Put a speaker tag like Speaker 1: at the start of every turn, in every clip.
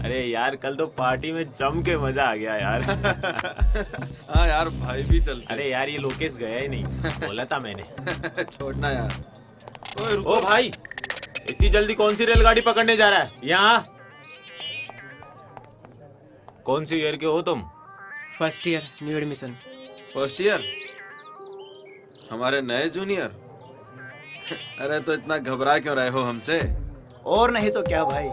Speaker 1: अरे यार कल तो पार्टी में जम के मजा आ गया यार।
Speaker 2: हाँ यार भाई भी चलते।
Speaker 1: अरे यार ये लोकेश गया ही नहीं, बोला था मैंने।
Speaker 2: छोड़ना यार। ओए रुको।
Speaker 1: ओ भाई, इतनी जल्दी कौन सी रेलगाड़ी पकड़ने जा रहा है? यहाँ कौन सी ईयर के हो तुम?
Speaker 3: First year, new admission.
Speaker 2: First year? हमारे नए जूनियर। अरे तो इतना घबरा क्यों रहे हो हमसे?
Speaker 4: और नहीं तो क्या भाई,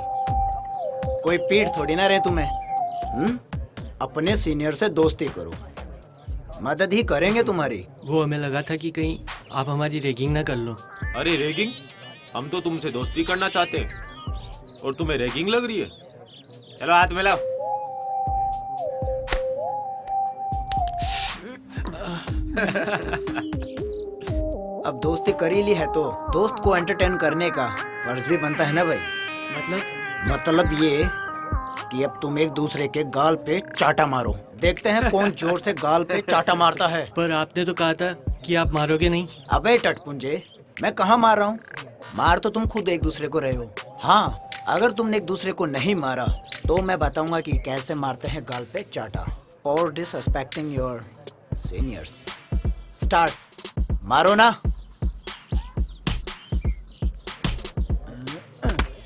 Speaker 4: कोई पीठ थोड़ी ना रहे तुम्हें। अपने सीनियर से दोस्ती करो, मदद ही करेंगे तुम्हारी।
Speaker 3: वो हमें लगा था कि कहीं आप हमारी रैगिंग ना कर लो।
Speaker 1: अरे रैगिंग? हम तो तुमसे दोस्ती करना चाहते हैं और तुम्हें रैगिंग लग रही है? चलो हाथ मिलाओ।
Speaker 4: अब दोस्ती कर ही ली है तो दोस्त को एंटरटेन करने का फर्ज भी बनता है ना भाई। मतलब ये कि अब तुम एक दूसरे के गाल पे चाटा मारो, देखते हैं कौन जोर से गाल पे चाटा मारता है।
Speaker 3: पर आपने तो कहा था कि आप मारोगे नहीं।
Speaker 4: अबे टटपुंजे, मैं कहाँ मार रहा हूँ? मार तो तुम खुद एक दूसरे को रहे हो। हाँ, अगर तुमने एक दूसरे को नहीं मारा तो मैं बताऊंगा कि कैसे मारते हैं गाल पे चाटा। और डिसरिस्पेक्टिंग योर सीनियर्स। स्टार्ट। मारो ना।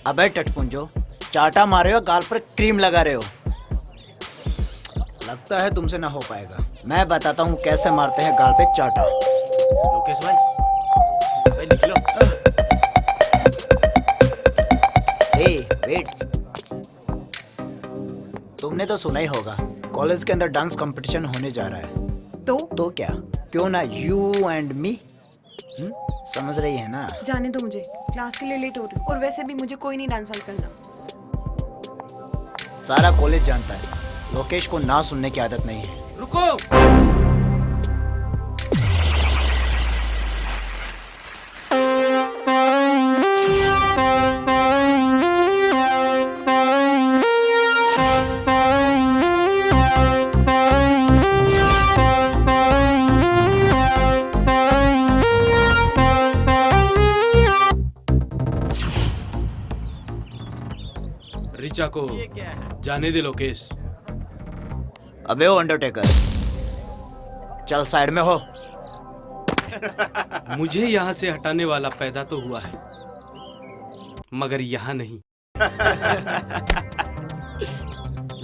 Speaker 4: अबे टटपुंजो, चाटा मारे हो, गाल पर क्रीम लगा रहे हो। लगता है तुमसे ना हो पाएगा। मैं बताता हूँ कैसे मारते हैं गाल पे चाटा।
Speaker 1: लोकेश भाई, अबे निकलो।
Speaker 4: हे वेट, तुमने तो सुना ही होगा कॉलेज के अंदर डांस कंपटीशन होने जा रहा है। तो क्या, क्यों ना यू एंड मी? समझ रही है ना?
Speaker 5: जाने दो, मुझे क्लास के लिए लेट हो रही हूँ और वैसे भी मुझे कोई नहीं डांस वांस करना।
Speaker 4: सारा कॉलेज जानता है लोकेश को ना सुनने की आदत नहीं है।
Speaker 2: रुको।
Speaker 6: रिचा को जाने दे लोकेश।
Speaker 4: अबे ओ अंडरटेकर, चल साइड में हो।
Speaker 6: मुझे यहाँ से हटाने वाला पैदा तो हुआ है, मगर यहाँ नहीं।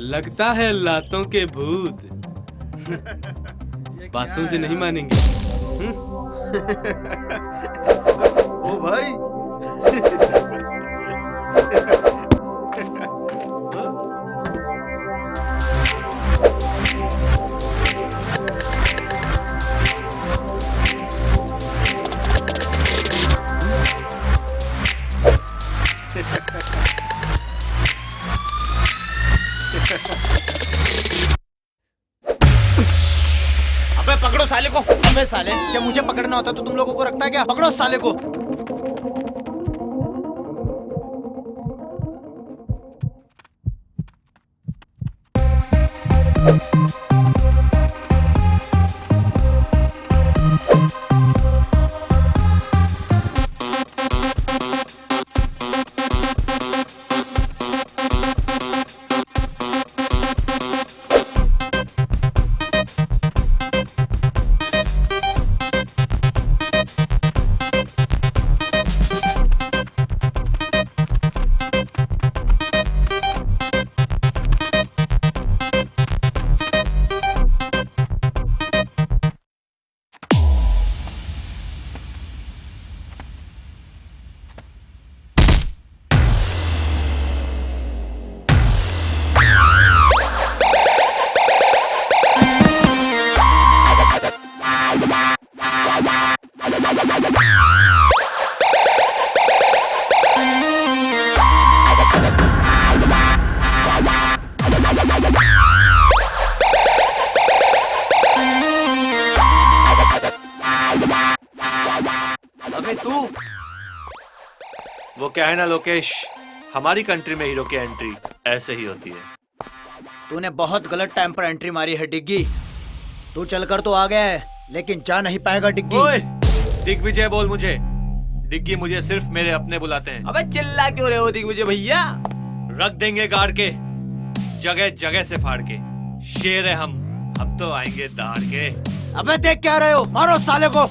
Speaker 6: लगता है लातों के भूत बातों से नहीं मानेंगे।
Speaker 2: ओ भाई।
Speaker 4: अबे पकड़ो साले को। अबे साले, जब मुझे पकड़ना होता तो तुम लोगों को रखता है क्या? पकड़ो साले को।
Speaker 1: अबे तू, वो क्या है ना लोकेश, हमारी कंट्री में हीरो की एंट्री ऐसे ही होती है।
Speaker 4: तूने बहुत गलत टाइम पर एंट्री मारी है डिग्गी। तू चलकर तो आ गया है लेकिन जा नहीं पाएगा डिग्गी।
Speaker 1: ओए, दिग्विजय बोल मुझे। डिग्गी मुझे सिर्फ मेरे अपने बुलाते हैं।
Speaker 3: अबे चिल्ला क्यों रहे हो दिग्विजय भैया?
Speaker 1: रख देंगे गाड़ के,
Speaker 7: जगह जगह से फाड़ के। शेर है हम तो आएंगे दहाड़ के।
Speaker 4: अबे देख क्या रहे हो, मारो साले को।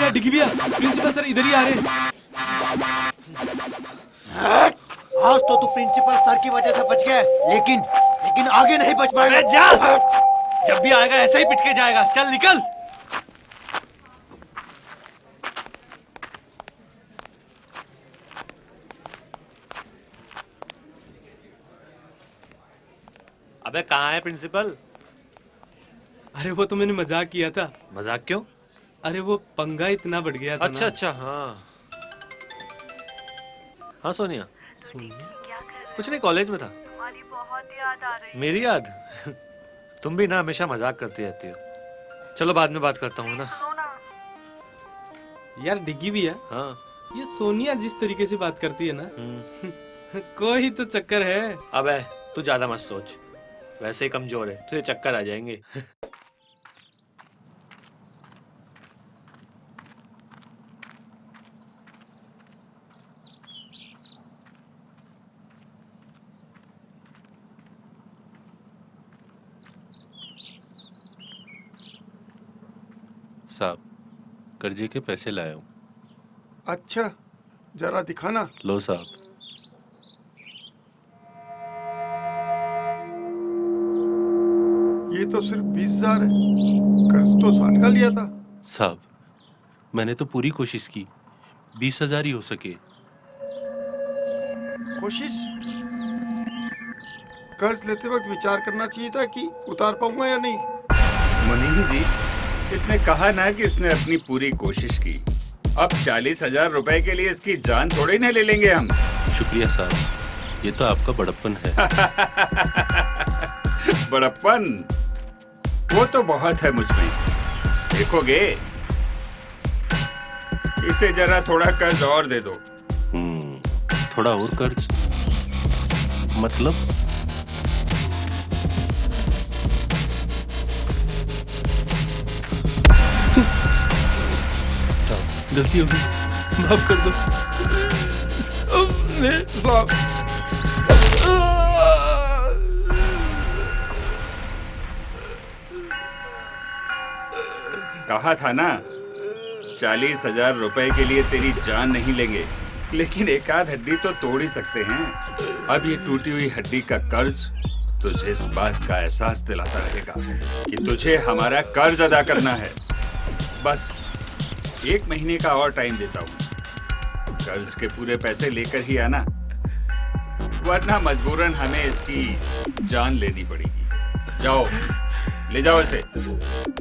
Speaker 6: डिग्गी भैया, प्रिंसिपल सर इधर ही आ रहे हैं।
Speaker 4: आज तो तू प्रिंसिपल सर की वजह से बच गया, लेकिन आगे नहीं बच पाएगा।
Speaker 7: जा, जब भी आएगा ऐसे ही पिट के जाएगा। चल निकल। अबे कहाँ है प्रिंसिपल?
Speaker 6: अरे वो तो मैंने मजाक किया था।
Speaker 7: मजाक क्यों?
Speaker 6: अरे वो पंगा इतना बढ़ गया था
Speaker 7: अच्छा
Speaker 6: ना।
Speaker 7: अच्छा, हाँ हाँ सोनिया।
Speaker 6: सोनिया?
Speaker 7: कुछ नहीं, कॉलेज में था।
Speaker 5: तुम्हारी बहुत याद आ रही है।
Speaker 7: मेरी याद? तुम भी ना हमेशा मजाक करती रहती हो। चलो बाद में बात करता हूँ ना।
Speaker 6: यार डिग्गी भैया,
Speaker 7: हाँ।
Speaker 6: ये सोनिया जिस तरीके से बात करती है ना, कोई तो चक्कर है।
Speaker 7: अबे तू ज्यादा मत सोच, वैसे ही कमजोर है, तुझे चक्कर आ जाएंगे।
Speaker 8: साहब, कर्जे के पैसे लाया हूँ।
Speaker 9: अच्छा, जरा दिखाना।
Speaker 8: लो साहब।
Speaker 9: ये तो सिर्फ 20,000 है, कर्ज तो 60 का लिया था।
Speaker 8: साहब, मैंने तो पूरी कोशिश की, 20,000 ही हो सके।
Speaker 9: कोशिश? कर्ज लेते वक्त विचार करना चाहिए था कि उतार पाऊंगा या नहीं।
Speaker 10: मुनीम जी, इसने कहा ना कि इसने अपनी पूरी कोशिश की। अब 40,000 रुपए के लिए इसकी जान थोड़ी ना ले लेंगे हम।
Speaker 8: शुक्रिया साहब, ये तो आपका बड़प्पन है।
Speaker 10: बड़प्पन? वो तो बहुत है मुझ में। देखोगे, इसे जरा थोड़ा कर्ज और दे दो।
Speaker 8: थोड़ा और कर्ज? मतलब? साहब, गलती हो गई, माफ कर दो।
Speaker 9: साहब
Speaker 10: कहा था ना, 40,000 रुपए के लिए तेरी जान नहीं लेंगे, लेकिन एक आध हड्डी तो तोड़ ही सकते हैं। अब ये टूटी हुई हड्डी का कर्ज तुझे इस बात का एहसास दिलाता रहेगा कि तुझे हमारा कर्ज अदा करना है। बस 1 महीने का और टाइम देता हूँ। कर्ज के पूरे पैसे लेकर ही आना, वरना मजबूरन हमें इसकी जान लेनी पड़ेगी। जाओ, ले जाओ इसे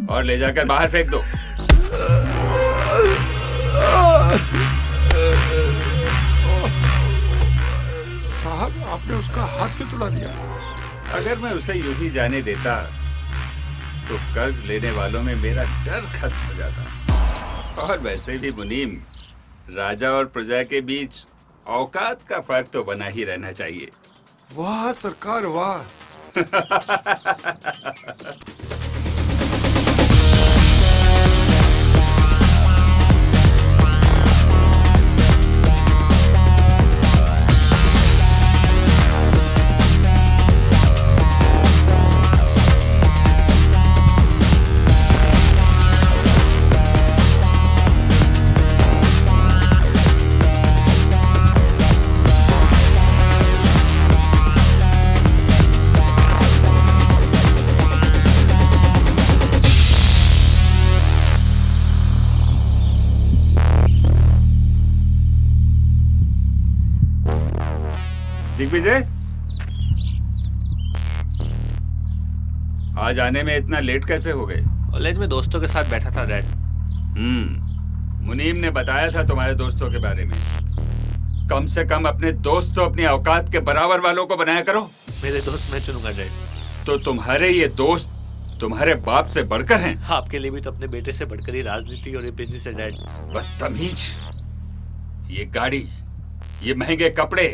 Speaker 10: और ले जाकर बाहर फेंक दो।
Speaker 9: साहब, आपने उसका हाथ क्यों तोड़ा दिया?
Speaker 10: अगर मैं उसे यूं ही जाने देता तो कर्ज लेने वालों में मेरा डर खत्म हो जाता। और वैसे भी मुनीम, राजा और प्रजा के बीच औकात का फर्क तो बना ही रहना चाहिए।
Speaker 9: वाह सरकार, वाह।
Speaker 10: दिग्विजय, आज आने में इतना लेट कैसे हो गए?
Speaker 7: कॉलेज में दोस्तों के साथ बैठा था डैड।
Speaker 10: मुनीम ने बताया था तुम्हारे दोस्तों के बारे में। कम से कम अपने दोस्त तो अपनी औकात के बराबर वालों को बनाया करो।
Speaker 7: मेरे दोस्त मैं चुनूंगा डैड।
Speaker 10: तो तुम्हारे ये दोस्त तुम्हारे बाप से बढ़कर हैं?
Speaker 7: आपके लिए भी तो अपने बेटे से बढ़कर ही राजनीति और ये बिजनेस है डैड।
Speaker 10: बदतमीज, ये गाड़ी, ये महंगे कपड़े,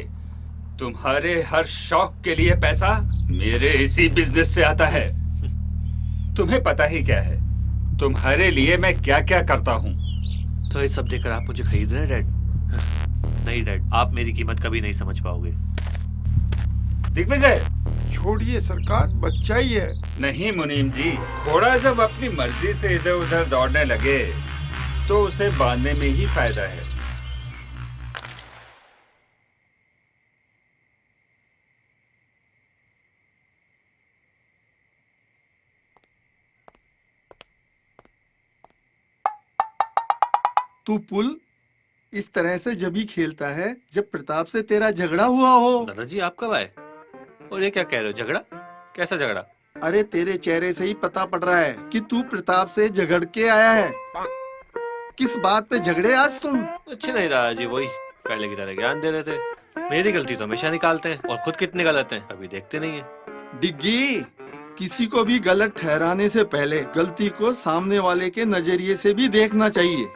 Speaker 10: तुम्हारे हर शौक के लिए पैसा मेरे इसी बिजनेस से आता है। तुम्हें पता ही क्या है तुम्हारे लिए मैं क्या क्या करता हूँ।
Speaker 7: तो ये सब देकर आप मुझे खरीद रहे हैं डैड? नहीं डैड, आप मेरी कीमत कभी नहीं समझ पाओगे।
Speaker 10: दिग्विजय,
Speaker 9: छोड़िए सरकार, बच्चा ही है।
Speaker 10: नहीं मुनीम जी, घोड़ा जब अपनी मर्जी से इधर उधर दौड़ने लगे तो उसे बांधने में ही फायदा है।
Speaker 9: तू पुल इस तरह से जब ही खेलता है जब प्रताप से तेरा झगड़ा हुआ हो।
Speaker 7: दादाजी आप कब आए? और ये क्या कह रहे हो, झगड़ा? कैसा झगड़ा?
Speaker 9: अरे तेरे चेहरे से ही पता पड़ रहा है कि तू प्रताप से झगड़ के आया है। किस बात पे झगड़े आज तुम?
Speaker 7: कुछ नहीं दादाजी, वही पहले की तरह ज्ञान दे रहे थे। मेरी गलती तो हमेशा निकालते हैं और खुद कितने गलत हैं अभी देखते नहीं है।
Speaker 9: डिग्गी, किसी को भी गलत ठहराने से पहले गलती को सामने वाले के नजरिए से भी देखना चाहिए।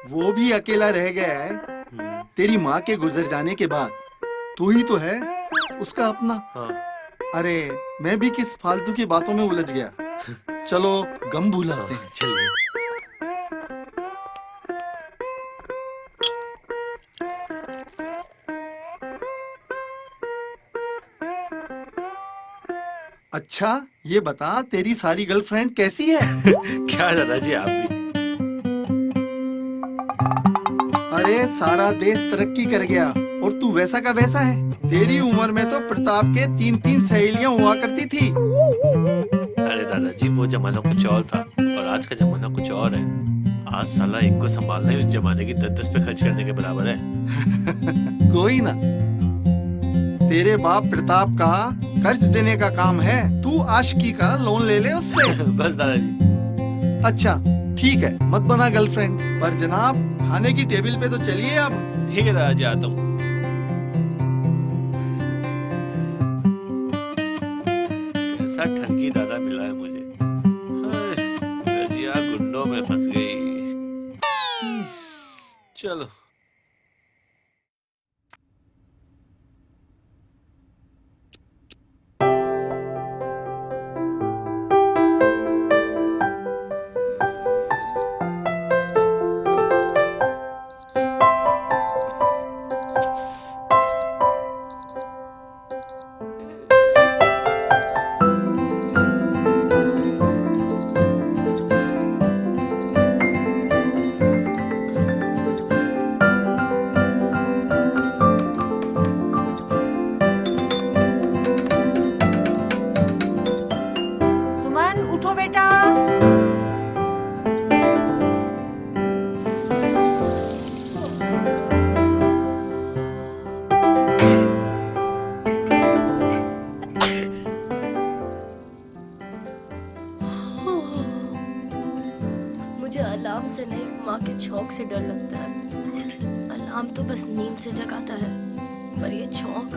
Speaker 9: वो भी अकेला रह गया है तेरी माँ के गुजर जाने के बाद। तू ही तो है उसका अपना।
Speaker 7: हाँ।
Speaker 9: अरे मैं भी किस फालतू की बातों में उलझ गया। चलो गम भुलाते हैं।
Speaker 7: चलिए।
Speaker 9: अच्छा ये बता, तेरी सारी गर्लफ्रेंड कैसी है?
Speaker 7: क्या दादाजी आप भी?
Speaker 9: अरे सारा देश तरक्की कर गया और तू वैसा का वैसा है। तेरी उम्र में तो प्रताप के 3-3 सहेलियां हुआ करती थी।
Speaker 7: अरे दादाजी वो जमाना कुछ और था और आज का जमाना कुछ और है। आज साला एक को संभालना ही उस जमाने की 10-10 पे खर्च करने के बराबर है।
Speaker 9: कोई ना, तेरे बाप प्रताप का कर्ज देने का काम है। तू आशिकी का लोन ले ले उससे।
Speaker 7: बस दादाजी।
Speaker 9: अच्छा ठीक है, मत बना गर्लफ्रेंड, पर जनाब खाने की टेबल पे तो चलिए अब।
Speaker 7: ठीक है दादाजी, आता हूँ। कैसा ठगी दादा मिला है मुझे। रजिया गुंडों में फंस गई। चलो।
Speaker 11: चौक से डर लगता है। अलार्म तो बस नींद से जगाता है, पर ये चौक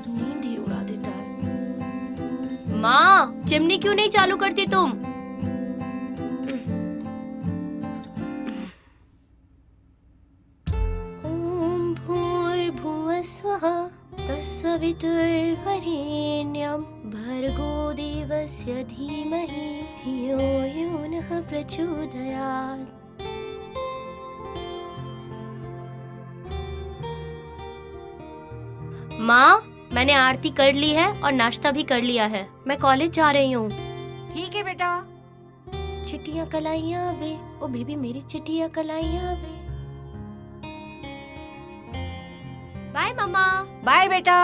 Speaker 11: नींद ही उड़ा देता है। माँ, चिमनी क्यों नहीं चालू करती तुम? ओम भूर्भुवः स्वः तत्सवितुर्वरेण्यं भर्गो देवस्य धीमहि धियो यो नः प्रचोदयात्। माँ, मैंने आरती कर ली है और नाश्ता भी कर लिया है। मैं कॉलेज जा रही हूँ।
Speaker 5: ठीक है बेटा।
Speaker 11: चिट्टियाँ कलाइयाँ वे, ओ बेबी मेरी चिट्टियाँ कलाइयाँ वे। बाय मम्मा।
Speaker 5: बाय बेटा।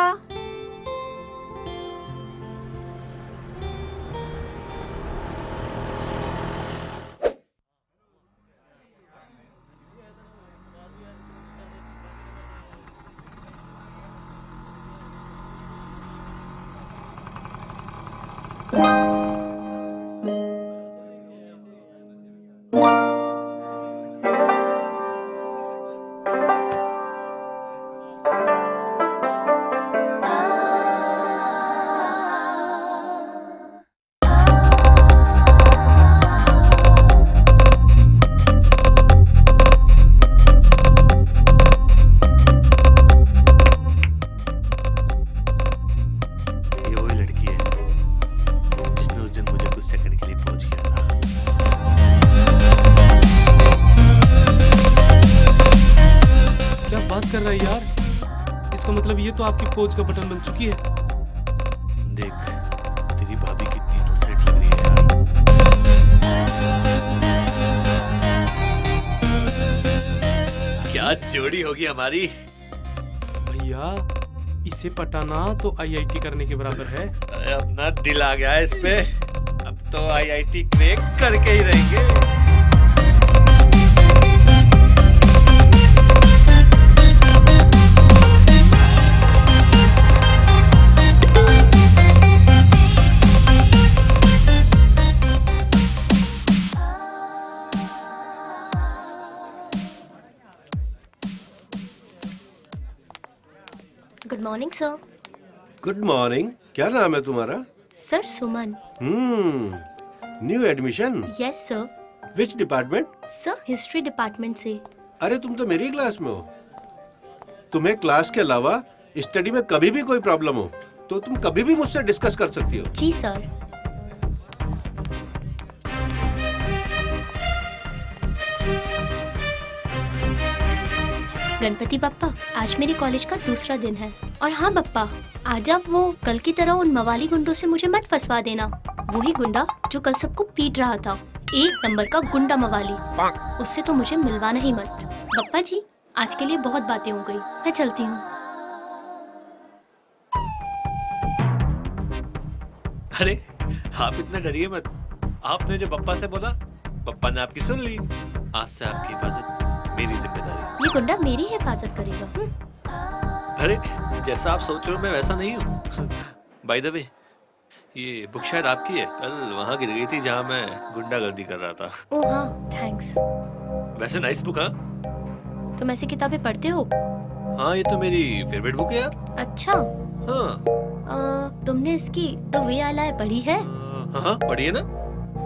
Speaker 7: ये वही लड़की है जिसने उस दिन मुझे कुछ सेकंड के लिए पहुंच किया था।
Speaker 6: क्या बात कर रहा है यार? इसका मतलब ये तो आपकी पोज का बटन बन चुकी है।
Speaker 7: देख, तेरी भाभी की तीनों सेट लग रही है यार। क्या जोड़ी होगी हमारी।
Speaker 6: भैया, इसे पटाना तो आईआईटी करने के बराबर है।
Speaker 7: अरे अपना दिल आ गया है इस पे। अब तो आईआईटी क्रैक करके ही रहेंगे।
Speaker 11: Good morning sir.
Speaker 12: Good morning. क्या नाम है तुम्हारा?
Speaker 11: Sir Suman.
Speaker 12: New admission?
Speaker 11: Yes sir.
Speaker 12: Which department?
Speaker 11: Sir history department से।
Speaker 12: अरे तुम तो मेरी क्लास में हो। तुम्हें क्लास के अलावा स्टडी में कभी भी कोई प्रॉब्लम हो तो तुम कभी भी मुझसे डिस्कस कर सकती हो।
Speaker 11: जी सर। गणपति बप्पा, आज मेरे कॉलेज का दूसरा दिन है। और हाँ बप्पा, आज आप वो कल की तरह उन मवाली गुंडों से मुझे मत फंसवा देना। वही गुंडा जो कल सबको पीट रहा था, एक नंबर का गुंडा मवाली। उससे तो मुझे मिलवाना ही मत। बप्पा जी, आज के लिए बहुत बातें हो गई, मैं चलती हूँ।
Speaker 7: अरे आप इतना डरिए मत। आपने जो पप्पा से बोला, पप्पा ने आपकी सुन ली। आज से आपकी हिफाजत मेरी जिम्मेदारी।
Speaker 11: ये गुंडा मेरी हिफाजत करेगा।
Speaker 7: अरे जैसा आप सोच रहे हो मैं वैसा नहीं हूँ। बाय द वे, ये बुक शायद आपकी है। कल वहाँ गिर गई थी जहाँ मैं गुंडागर्दी कर रहा था।
Speaker 11: ओह हाँ, थैंक्स।
Speaker 7: वैसे नाइस बुक। हाँ,
Speaker 11: तुम ऐसी किताबें पढ़ते हो?
Speaker 7: हाँ ये तो मेरी फेवरेट बुक है यार।
Speaker 11: अच्छा।
Speaker 7: हाँ।
Speaker 11: तुमने इसकी द वे आई लाई पढ़ी है?
Speaker 7: हाँ पढ़िए ना।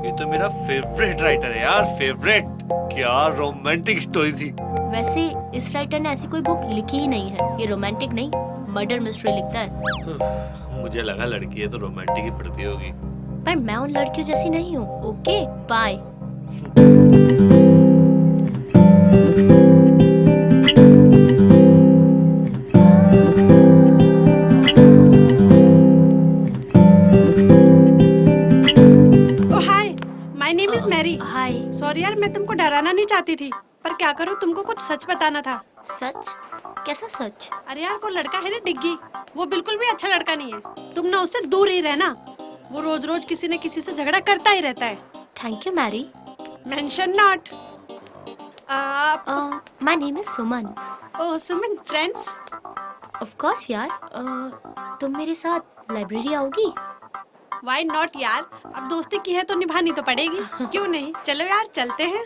Speaker 7: ये तो मेरा फेवरेट राइटर है यार, फेवरेट। क्या रोमांटिक स्टोरी थी।
Speaker 11: वैसे इस राइटर ने ऐसी कोई बुक लिखी ही नहीं है। ये रोमांटिक नहीं, मर्डर मिस्ट्री लिखता है।
Speaker 7: मुझे लगा लड़की है तो रोमांटिक ही पढ़ती होगी।
Speaker 11: पर मैं उन लड़कियों जैसी नहीं हूँ। Okay bye.
Speaker 5: हाय। सॉरी यार, मैं तुमको डराना नहीं चाहती थी, पर क्या करूँ, तुमको कुछ सच बताना था।
Speaker 11: सच? कैसा सच?
Speaker 5: अरे यार वो लड़का है ना डिग्गी, वो बिल्कुल भी अच्छा लड़का नहीं है। तुम ना उससे दूर ही रहना। वो रोज रोज किसी न किसी से झगड़ा करता ही रहता है।
Speaker 11: Thank you Mary.
Speaker 5: Mention not.
Speaker 11: My name is Suman.
Speaker 5: Oh Suman, friends?
Speaker 11: Of course यार। तुम मेरे साथ लाइब्रेरी आओगी?
Speaker 5: Why not यार? अब दोस्ती की है तो निभानी तो पड़ेगी। क्यों नहीं? चलो यार चलते हैं।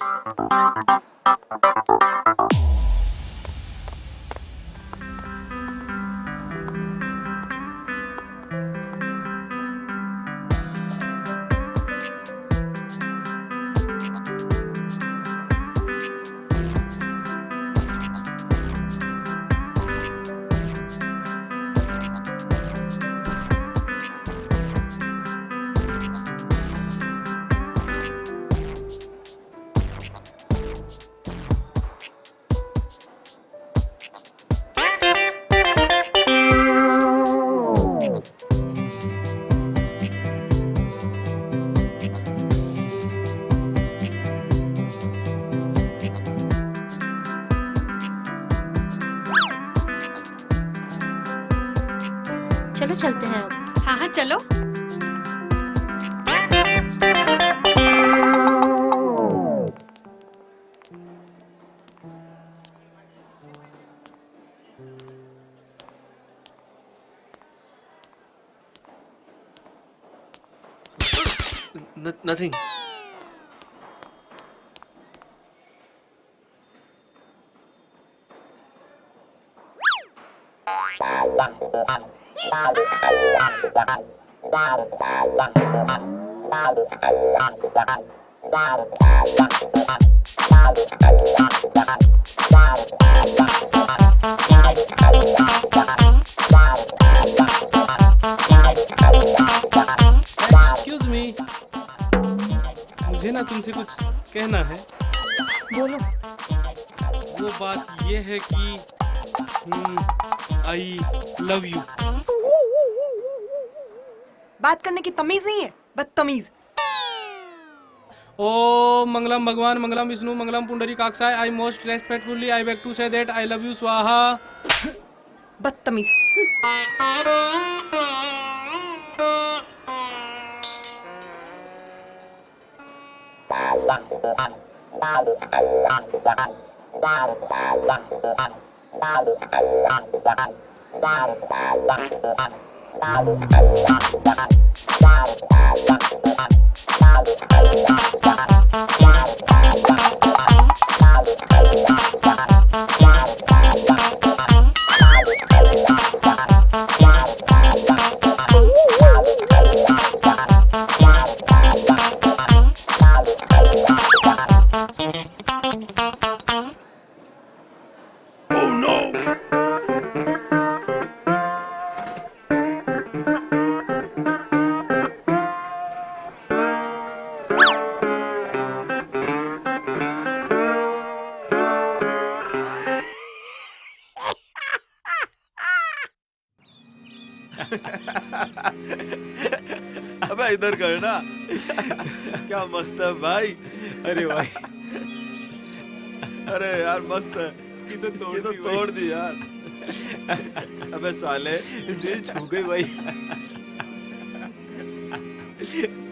Speaker 11: चलो चलते हैं अब।
Speaker 5: हाँ हाँ चलो।
Speaker 7: Nothing.
Speaker 6: एक्सक्यूज मी, मुझे ना तुमसे कुछ कहना है।
Speaker 5: बोलो।
Speaker 6: वो बात ये है कि आई लव यू।
Speaker 13: बात करने की तमीज नहीं है, बदतमीज।
Speaker 6: ओ मंगलम भगवान, मंगलम विष्णु, मंगलम पुंडरीकाक्षाय। I most respectfully I beg to say that I love you स्वाहा।
Speaker 13: बदतमीज।
Speaker 2: अबे इधर कर ना। क्या मस्त है भाई।
Speaker 1: अरे भाई,
Speaker 2: अरे यार मस्त है।
Speaker 1: इसकी तो
Speaker 2: तोड़ दी यार। अबे साले
Speaker 1: दिल छू गई भाई।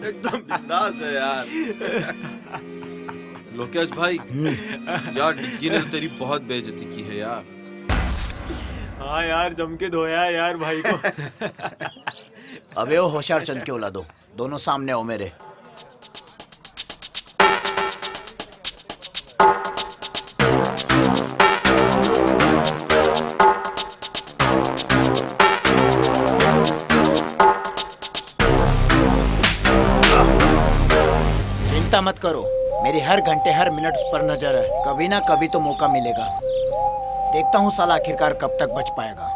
Speaker 2: एकदम बिंदास है यार। लोकेश भाई, यार डिग्गी ने तो तेरी बहुत बेइज्जती की है यार।
Speaker 1: हाँ यार, जम के धोया है यार भाई को।
Speaker 4: अबे वो होशियार चंद के औलादो, दोनों सामने हो मेरे। चिंता मत करो, मेरी हर घंटे हर मिनट उस पर नजर है। कभी ना कभी तो मौका मिलेगा। देखता हूँ साला आखिरकार कब तक बच पाएगा।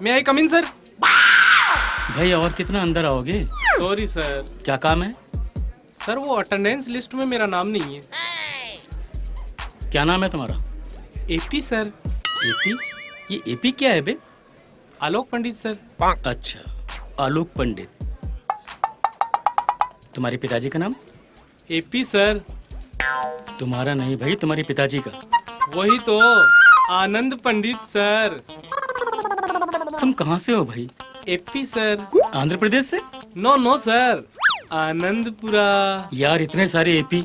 Speaker 6: मैं आई कम इन सर।
Speaker 3: भाई और कितना अंदर आओगे?
Speaker 6: Sorry sir.
Speaker 3: क्या काम है?
Speaker 6: सर वो अटेंडेंस लिस्ट में मेरा नाम नहीं है।
Speaker 3: क्या नाम है तुम्हारा?
Speaker 6: AP sir.
Speaker 3: एपी? ये एपी क्या है बे?
Speaker 6: आलोक पंडित सर।
Speaker 3: अच्छा, आलोक पंडित। तुम्हारे पिताजी का नाम?
Speaker 6: AP sir.
Speaker 3: तुम्हारा नहीं भाई, तुम्हारे पिताजी का।
Speaker 6: वही तो, आनंद पंडित सर।
Speaker 3: तुम कहाँ से हो भाई?
Speaker 6: AP sir.
Speaker 3: आंध्र प्रदेश से?
Speaker 6: No no sir, Anandpura.
Speaker 3: यार इतने सारे एपी,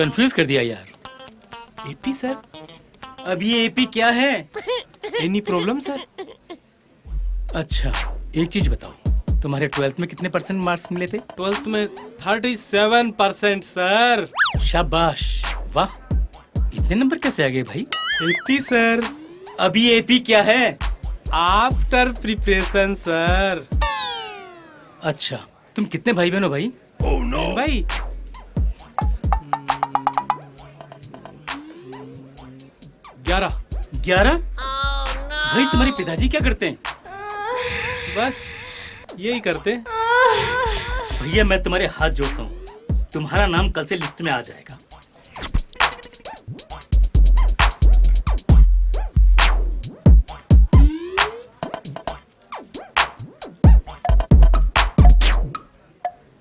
Speaker 3: कंफ्यूज कर दिया यार।
Speaker 6: AP sir.
Speaker 3: अब ये एपी क्या है?
Speaker 6: Any problem sir?
Speaker 3: अच्छा, एक चीज बताओ, तुम्हारे 12th में कितने % मार्क्स मिले थे?
Speaker 6: 12th में 37% सर।
Speaker 3: शाबाश, वाह, इतने नंबर कैसे आ गए भाई?
Speaker 6: AP sir.
Speaker 3: अभी एपी क्या है?
Speaker 6: After preparation sir.
Speaker 3: अच्छा, तुम कितने भाई बहन हो भाई?
Speaker 6: ओह नो भाई, 11।
Speaker 3: 11? भाई तुम्हारे पिताजी क्या करते हैं?
Speaker 6: बस यही करते।
Speaker 3: भैया मैं तुम्हारे हाथ जोड़ता हूँ, तुम्हारा नाम कल से लिस्ट में आ जाएगा।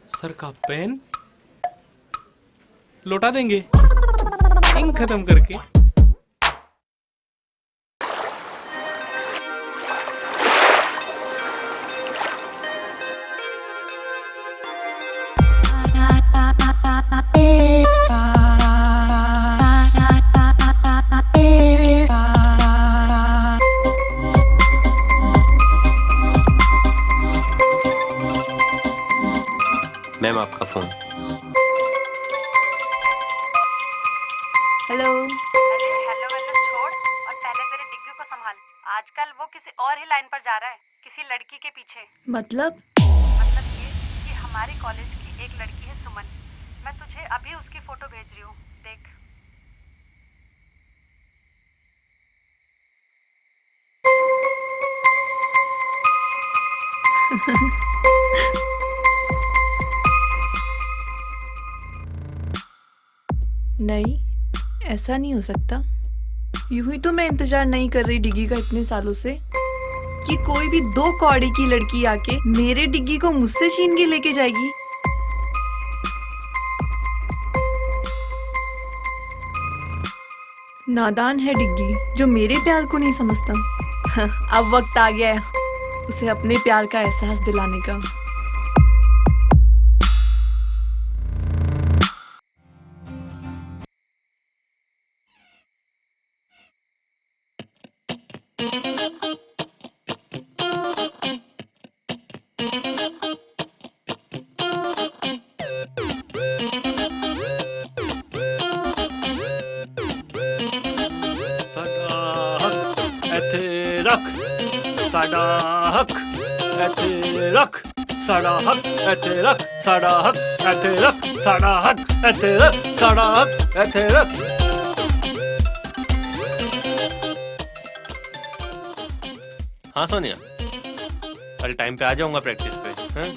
Speaker 6: सर का पेन लौटा देंगे इंक खत्म करके।
Speaker 7: मैम आपका फोन।
Speaker 13: हेलो।
Speaker 5: अरे हेलो वेलो छोड़ और पहले मेरे डिग्गी को संभाल। आजकल वो किसी और ही लाइन पर जा रहा है, किसी लड़की के पीछे।
Speaker 13: मतलब
Speaker 5: ये कि हमारे कॉलेज की एक लड़की है सुमन, मैं तुझे अभी उसकी फोटो भेज रही हूँ, देख।
Speaker 13: नहीं, ऐसा नहीं हो सकता। यूं ही तो मैं इंतजार नहीं कर रही डिग्गी का इतने सालों से कि कोई भी 2 कौड़ी की लड़की आके मेरे डिग्गी को मुझसे छीन के लेके जाएगी। नादान है डिग्गी जो मेरे प्यार को नहीं समझता। अब वक्त आ गया है उसे अपने प्यार का एहसास दिलाने का।
Speaker 7: साडा हक ऐथे रख, साडा हक ऐथे रख, साडा हक ऐथे रख, साडा हक ऐथे रख, साडा हक ऐथे रख। हाँ सोनिया, कल टाइम पे आ जाऊंगा प्रैक्टिस पे। हाँ,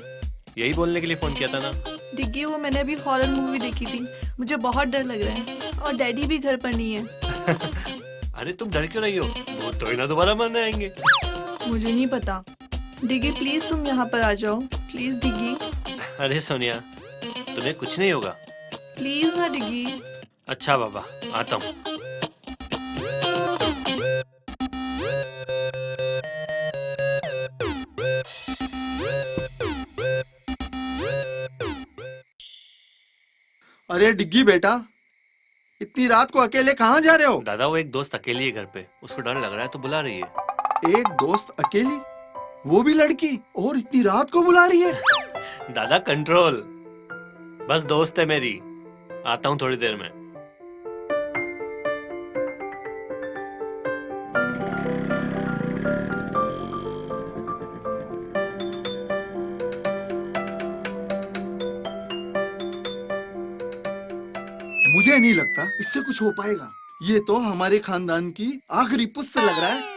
Speaker 7: यही बोलने के लिए फोन किया था ना।
Speaker 13: डिग्गी वो मैंने अभी हॉरर मूवी देखी थी, मुझे बहुत डर लग रहा है और डैडी भी घर पर नहीं है।
Speaker 7: अरे तुम डर क्यों रही हो, वो तो ही ना दोबारा मरने आएंगे।
Speaker 13: मुझे नहीं पता। डिग्गी प्लीज तुम यहाँ पर आ जाओ, प्लीज डिग्गी।
Speaker 7: अरे सोनिया, तुम्हें कुछ नहीं होगा।
Speaker 13: प्लीज ना डिग्गी।
Speaker 7: अच्छा बाबा, आता हूँ।
Speaker 9: अरे डिग्गी बेटा, इतनी रात को अकेले कहाँ जा रहे हो?
Speaker 7: दादा वो एक दोस्त अकेली है घर पे, उसको डर लग रहा है तो बुला रही है।
Speaker 9: एक दोस्त अकेली, वो भी लड़की, और इतनी रात को बुला रही है?
Speaker 7: दादा कंट्रोल, बस दोस्त है मेरी, आता हूँ थोड़ी देर में।
Speaker 9: मुझे नहीं लगता इससे कुछ हो पाएगा। ये तो हमारे खानदान की आखिरी पुस्त लग रहा है।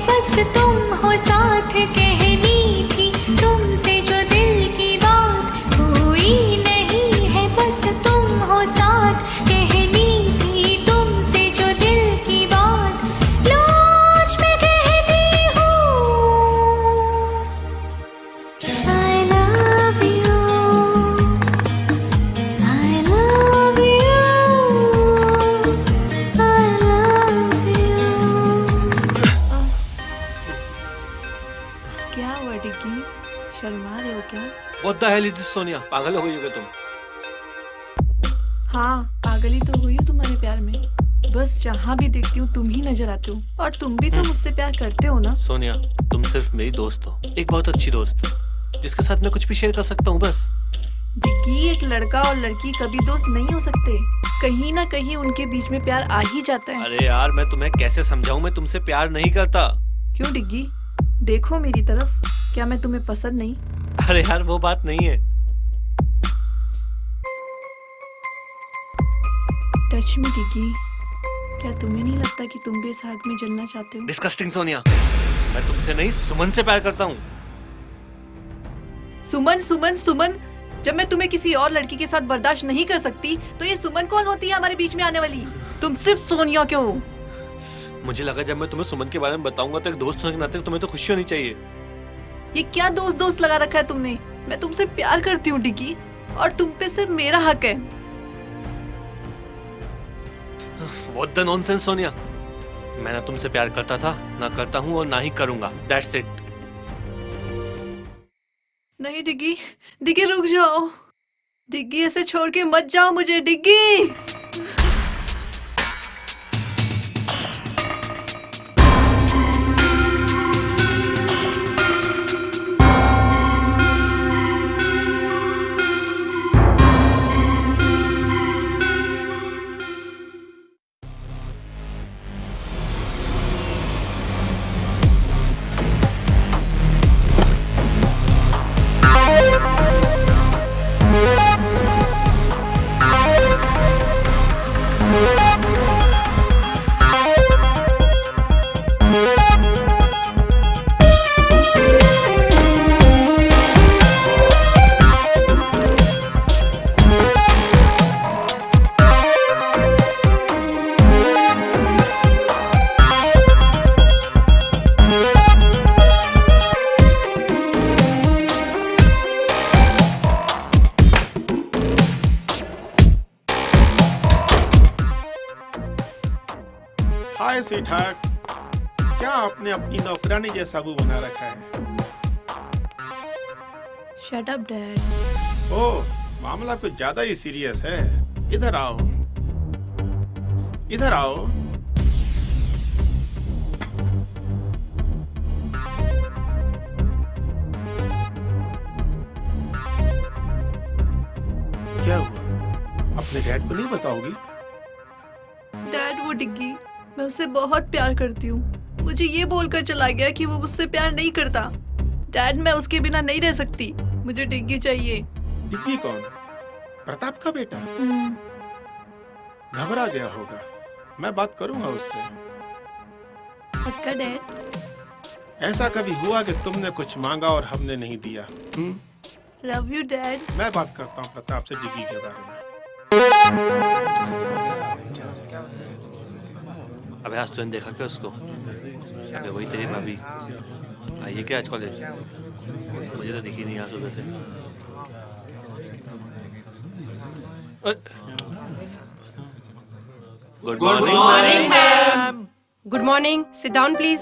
Speaker 14: बस तुम हो साथ, कहनी थी तुमसे जो दिल की बात, हुई
Speaker 7: What the hell is this, Sonia? पागल हो गई हो क्या तुम?
Speaker 13: हाँ, पागल ही तो हुई हूँ तुम्हारे प्यार में। बस जहाँ भी देखती हूँ तुम ही नजर आते हो, और तुम भी तो मुझसे प्यार करते हो ना?
Speaker 7: सोनिया, तुम सिर्फ मेरी दोस्त हो, एक बहुत अच्छी दोस्त, जिसके साथ मैं कुछ भी शेयर कर सकता हूँ बस।
Speaker 13: डिग्गी, एक लड़का और लड़की कभी दोस्त नहीं हो सकते। कहीं ना कहीं उनके बीच में प्यार आ ही जाता है।
Speaker 7: अरे यार, मैं तुम्हें कैसे समझाऊं, मैं तुमसे प्यार नहीं करता।
Speaker 13: क्यों डिग्गी? देखो मेरी तरफ, क्या मैं तुम्हें पसंद नहीं?
Speaker 7: अरे यार, वो बात नहीं है।
Speaker 13: टच मी डिग्गी, क्या तुम्हें नहीं लगता कि तुम भी इस आग में जलना चाहते हो?
Speaker 7: डिस्कस्टिंग सोनिया, मैं तुमसे नहीं सुमन से प्यार करता हूँ।
Speaker 13: सुमन, सुमन, सुमन, जब मैं तुम्हें किसी और लड़की के साथ बर्दाश्त नहीं कर सकती, तो ये सुमन कौन होती है हमारे बीच में आने वाली? तुम सिर्फ सोनिया क्यों हो?
Speaker 7: मुझे लगा जब मैं तुम्हें सुमन के बारे में बताऊंगा तो एक दोस्त होने के नाते तुम्हें तो खुशी होनी चाहिए।
Speaker 13: ये क्या दोस्त दोस्त लगा रखा है तुमने? मैं तुमसे प्यार करती हूँ डिग्गी, और तुम पे सिर्फ मेरा हक है।
Speaker 7: What the nonsense, Sonia? मैं ना तुमसे प्यार करता था, ना करता हूँ और ना ही करूंगा। That's it.
Speaker 13: नहीं डिग्गी, डिग्गी रुक जाओ। डिग्गी, ऐसे छोड़ के मत जाओ मुझे डिग्गी।
Speaker 8: हाय स्वीटहार्ट, क्या आपने अपनी नौकरानी जैसा मुंह बना रखा है?
Speaker 13: Shut up dad.
Speaker 8: ओह, मामला कुछ ज्यादा ही सीरियस है। इधर आओ, इधर आओ। क्या हुआ? अपने डैड को नहीं बताओगी?
Speaker 13: डैड, वो डिग्गी, मैं उससे बहुत प्यार करती हूँ। मुझे ये बोलकर चला गया कि वो मुझसे प्यार नहीं करता। डैड, मैं उसके बिना नहीं रह सकती। मुझे डिग्गी चाहिए।
Speaker 8: डिग्गी कौन? प्रताप का बेटा? घबरा गया होगा। मैं बात करूंगा उससे।
Speaker 13: पक्का डैड?
Speaker 8: ऐसा कभी हुआ कि तुमने कुछ मांगा और हमने नहीं दिया?
Speaker 13: Love you dad.
Speaker 8: मैं बात करता हूँ प्रताप से डिग्गी के बारे में।
Speaker 7: अबे आज तूने देखा क्या उसको? अबे वही तेरी भाभी आई है क्या आज कॉलेज? मुझे तो दिखी नहीं आज सुबह से। Good morning ma'am.
Speaker 5: Good morning, sit down please.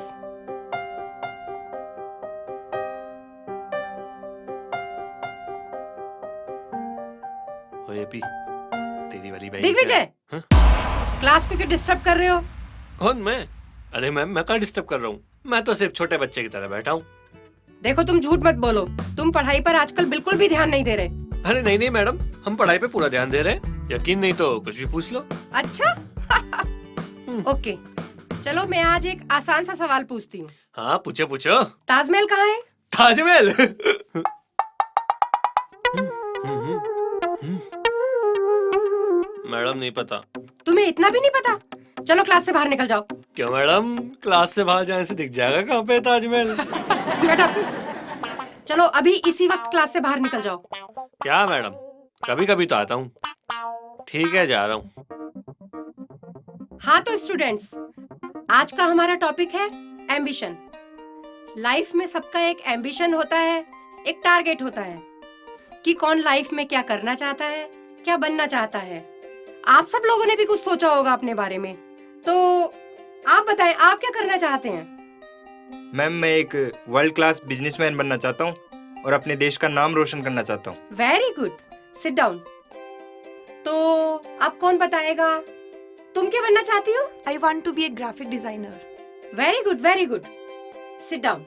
Speaker 7: ओए पी, तेरी वाली बहन।
Speaker 5: दिग्विजय, क्लास को क्यों डिस्टर्ब कर रहे हो?
Speaker 7: कौन मैं? अरे मैम, मैं कहाँ डिस्टर्ब कर रहा हूँ? मैं तो सिर्फ छोटे बच्चे की तरह बैठा हूँ।
Speaker 5: देखो, तुम झूठ मत बोलो। तुम पढ़ाई पर आजकल बिल्कुल भी ध्यान नहीं दे रहे।
Speaker 7: अरे नहीं नहीं मैडम, हम पढ़ाई पे पूरा ध्यान दे रहे हैं। यकीन नहीं तो कुछ भी पूछ लो।
Speaker 5: अच्छा ओके, चलो मैं आज एक आसान सा सवाल पूछती हूँ।
Speaker 7: हाँ पूछो पूछो।
Speaker 5: ताजमहल कहाँ है?
Speaker 7: ताजमहल? मैडम नहीं पता।
Speaker 5: तुम्हें इतना भी नहीं पता? चलो क्लास से बाहर निकल जाओ।
Speaker 7: क्यों मैडम, क्लास से बाहर जाने से दिख जाएगा कहाँ पे ताजमहल?
Speaker 5: Shut up. चलो अभी इसी वक्त क्लास से बाहर निकल जाओ।
Speaker 7: क्या मैडम, कभी कभी तो आता हूँ। ठीक है, जा रहा हूँ।
Speaker 5: हाँ तो स्टूडेंट्स, आज का हमारा टॉपिक है एम्बिशन। लाइफ में सबका एक एम्बिशन होता है, एक टारगेट होता है कि कौन लाइफ में क्या करना चाहता है, क्या बनना चाहता है। आप सब लोगों ने भी कुछ सोचा होगा अपने बारे में, तो आप बताएं, आप क्या करना चाहते हैं?
Speaker 15: मैम, मैं एक वर्ल्ड क्लास बिजनेसमैन बनना चाहता हूँ और अपने देश का नाम रोशन करना चाहता हूँ।
Speaker 5: Very good, sit down. तो अब कौन बताएगा, तुम क्या बनना चाहती हो?
Speaker 13: I want to be a graphic designer.
Speaker 5: Very good, very good, sit down.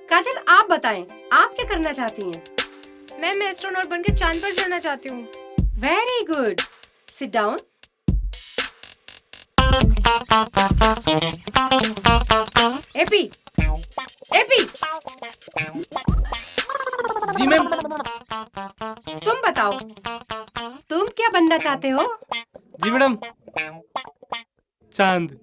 Speaker 5: Kajal, आप बताएं, आप क्या करना चाहती हैं?
Speaker 16: मैं एस्ट्रोनॉट बनके चांद पर चढ़ना चाहती हूँ।
Speaker 5: Very good, sit down. एपी, एपी,
Speaker 3: जी मैम।
Speaker 5: तुम बताओ, तुम क्या बनना चाहते हो?
Speaker 6: जी मैडम, चांद।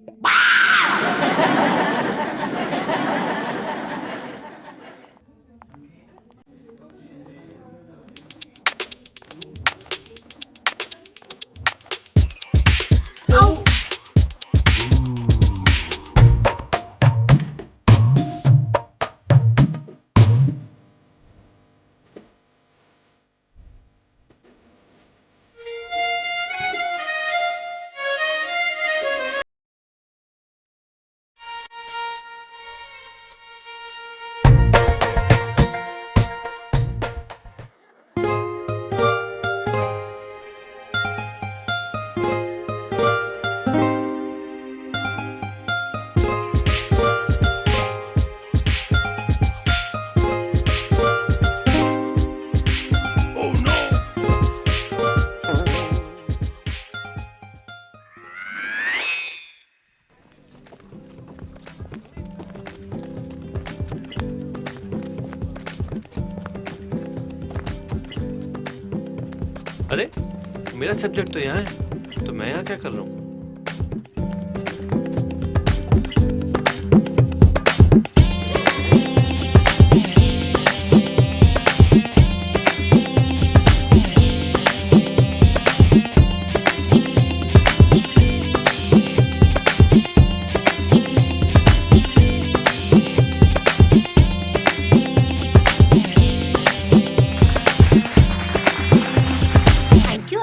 Speaker 7: अरे मेरा सब्जेक्ट तो यहाँ है, तो मैं यहाँ क्या कर रहा हूँ?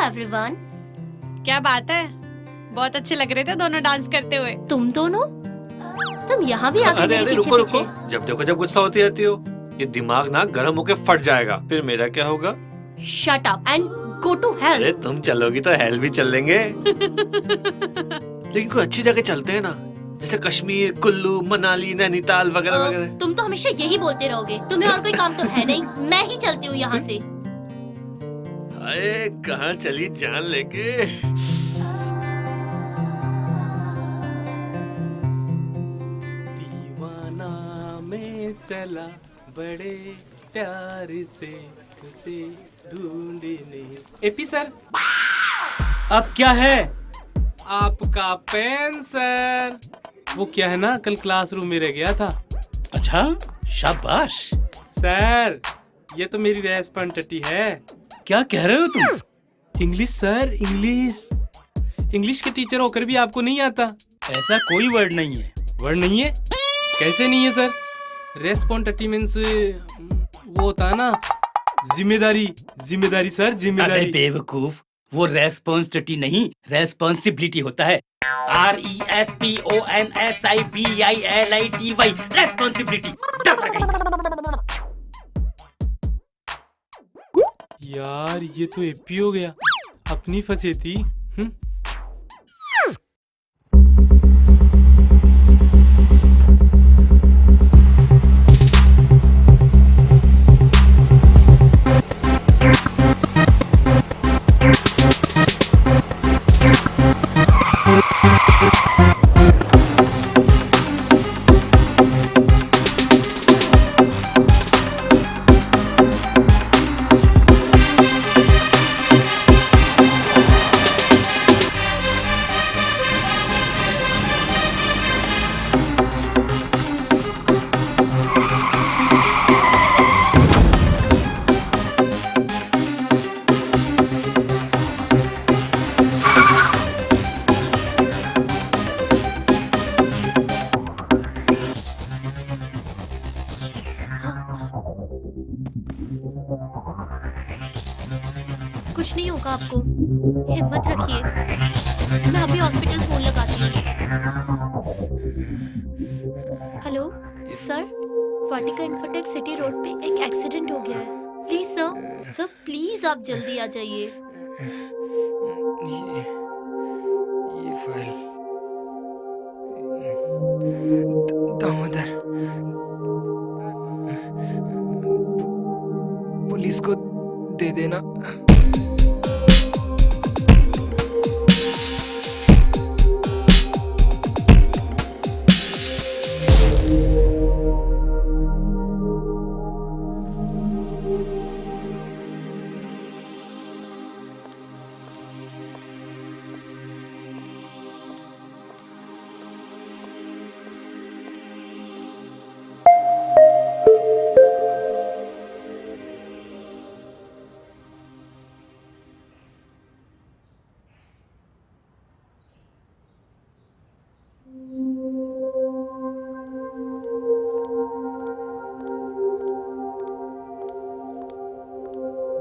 Speaker 11: एवरीवन।
Speaker 16: क्या बात है, बहुत अच्छे लग रहे थे दोनों डांस करते हुए।
Speaker 11: तुम दोनों, तुम यहाँ भी आगे
Speaker 7: अरे
Speaker 11: मेरे
Speaker 7: अरे
Speaker 11: पीछे
Speaker 7: रुको
Speaker 11: पीछे।
Speaker 7: रुको, जब देखो जब गुस्सा होती रहती हो, ये दिमाग ना गर्म होके फट जाएगा, फिर मेरा क्या होगा?
Speaker 11: Shut up and go to hell.
Speaker 7: अरे तुम चलोगी तो हेल भी चल लेंगे। लेकिन कोई अच्छी जगह चलते हैं ना, जैसे कश्मीर, कुल्लू, मनाली, नैनीताल वगैरह वगैरह।
Speaker 11: तुम तो हमेशा यही बोलते रहोगे, तुम्हें और कोई काम तो है नहीं। मैं ही चलती हूँ यहाँ से।
Speaker 7: अरे कहाँ चली जान लेके?
Speaker 6: दीवाना में चला बड़े प्यार से उसे ढूंढने। एपी सर,
Speaker 3: अब क्या है?
Speaker 6: आपका पेन सर। वो क्या है ना, कल क्लासरूम में रह गया था।
Speaker 3: अच्छा, शाबाश।
Speaker 6: सर ये तो मेरी रेस्पॉन्सिबिलिटी है।
Speaker 3: क्या कह रहे हो तुम?
Speaker 6: English sir, English. इंग्लिश के टीचर होकर भी आपको नहीं आता?
Speaker 3: ऐसा कोई वर्ड नहीं है।
Speaker 6: वर्ड नहीं है? कैसे नहीं है सर? रेस्पॉन्सिबिलिटी मींस वो होता है ना, जिम्मेदारी। जिम्मेदारी सर, जिम्मेदारी।
Speaker 3: अबे बेवकूफ, वो रेस्पॉन्सिबिलिटी नहीं, रेस्पॉन्सिबिलिटी होता है। RESPONSIBILITY, responsibility.
Speaker 6: यार ये तो एपी हो गया, अपनी फंसे थी।
Speaker 11: कुछ नहीं होगा आपको, हिम्मत रखिए। मैं अभी हॉस्पिटल फोन लगाती हूँ। हेलो सर, वाटिका इन्फोटेक सिटी रोड पे एक एक्सीडेंट हो गया है। प्लीज सर, सर प्लीज आप जल्दी आ जाइए।
Speaker 17: ये फाइल दामोदर, पुलिस को दे देना।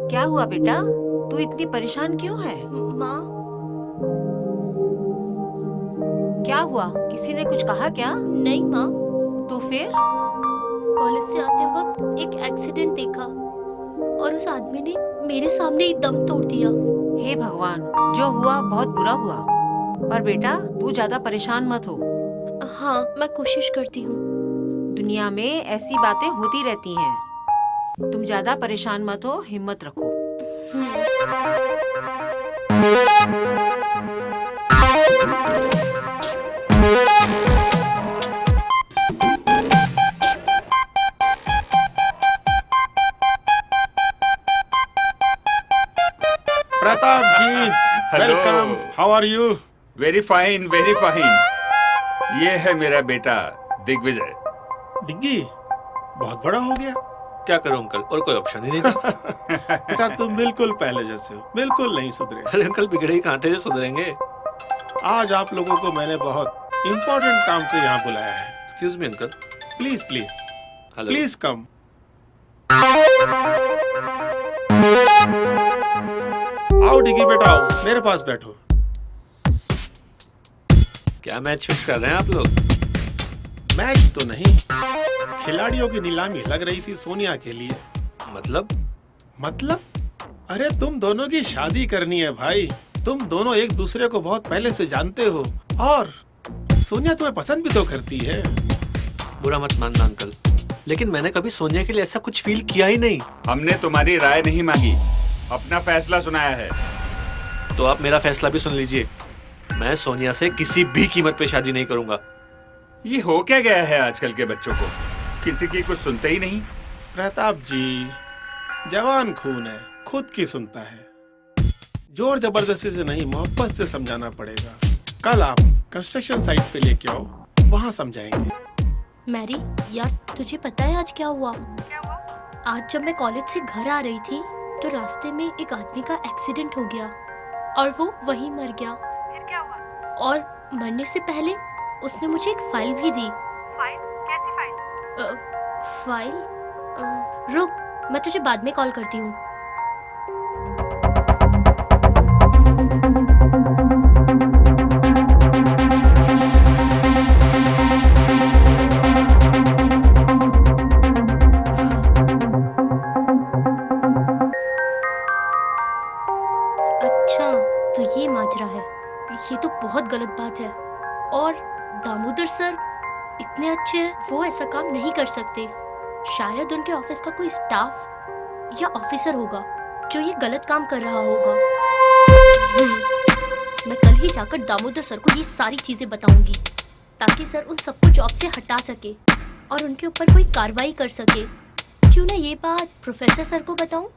Speaker 18: क्या हुआ बेटा, तू इतनी परेशान क्यों है?
Speaker 11: माँ,
Speaker 18: क्या हुआ, किसी ने कुछ कहा क्या?
Speaker 11: नहीं माँ।
Speaker 18: तो फिर?
Speaker 11: कॉलेज से आते वक्त एक एक्सीडेंट देखा और उस आदमी ने मेरे सामने ही दम तोड़ दिया।
Speaker 18: हे भगवान, जो हुआ बहुत बुरा हुआ, पर बेटा तू ज्यादा परेशान मत हो।
Speaker 11: हाँ, मैं कोशिश करती हूँ।
Speaker 18: दुनिया में ऐसी बातें होती रहती हैं, तुम ज्यादा परेशान मत हो, हिम्मत रखो।
Speaker 8: Pratap ji, welcome. How are you?
Speaker 10: Very fine, very fine. ये है मेरा बेटा दिग्विजय।
Speaker 8: डिग्गी बहुत बड़ा हो गया।
Speaker 7: क्या करूं अंकल, और कोई ऑप्शन ही नहीं था।
Speaker 8: बेटा तुम बिल्कुल पहले जैसे हो, बिल्कुल नहीं सुधरे।
Speaker 7: अरे अंकल, बिगड़े ही कहां थे जो सुधरेंगे।
Speaker 8: आज आप लोगों को मैंने बहुत इम्पोर्टेंट काम से यहाँ बुलाया है।
Speaker 7: Excuse me uncle.
Speaker 8: Please please
Speaker 7: hello.
Speaker 8: Please come. आओ डिग्गी बेटा, आओ मेरे पास बैठो।
Speaker 7: क्या मैच फिक्स कर रहे हैं आप लोग?
Speaker 8: मैच तो नहीं, खिलाड़ियों की नीलामी लग रही थी सोनिया के लिए। मतलब? अरे तुम दोनों की शादी करनी है भाई। तुम दोनों एक दूसरे को बहुत पहले से जानते हो और सोनिया तुम्हें पसंद भी तो करती है।
Speaker 7: बुरा मत मानना अंकल, लेकिन मैंने कभी सोनिया के लिए ऐसा कुछ फील किया ही नहीं।
Speaker 10: हमने तुम्हारी राय नहीं मांगी, अपना फैसला सुनाया है।
Speaker 7: तो आप मेरा फैसला भी सुन लीजिए। मैं सोनिया से किसी भी कीमत पे शादी नहीं करूंगा।
Speaker 10: ये हो क्या गया है आजकल के बच्चों को, किसी की कुछ सुनते ही नहीं।
Speaker 8: प्रताप जी, जवान खून है, खुद की सुनता है। जोर जबरदस्ती से नहीं, मोहब्बत से समझाना पड़ेगा। कल आप कंस्ट्रक्शन साइट पे लेके आओ, वहाँ समझाएंगे।
Speaker 11: मैरी यार, तुझे पता है आज क्या हुआ? आज जब मैं कॉलेज से घर आ रही थी तो रास्ते में एक आदमी का एक्सीडेंट हो गया और वो वहीं मर गया।
Speaker 16: फिर क्या हुआ?
Speaker 11: और मरने से पहले उसने मुझे एक फाइल भी दी।
Speaker 16: फाइल? कैसी फाइल?
Speaker 11: फाइल? रुक, मैं तुझे बाद में कॉल करती हूँ। अच्छा, तो ये माजरा है। ये तो बहुत गलत बात है। और दामोदर सर इतने अच्छे हैं, वो ऐसा काम नहीं कर सकते। शायद उनके ऑफिस का कोई स्टाफ या ऑफिसर होगा जो ये गलत काम कर रहा होगा। मैं कल ही जाकर दामोदर सर को ये सारी चीजें बताऊंगी ताकि सर उन सबको जॉब से हटा सके और उनके ऊपर कोई कार्रवाई कर सके। क्यों ना ये बात प्रोफेसर सर को बताऊं?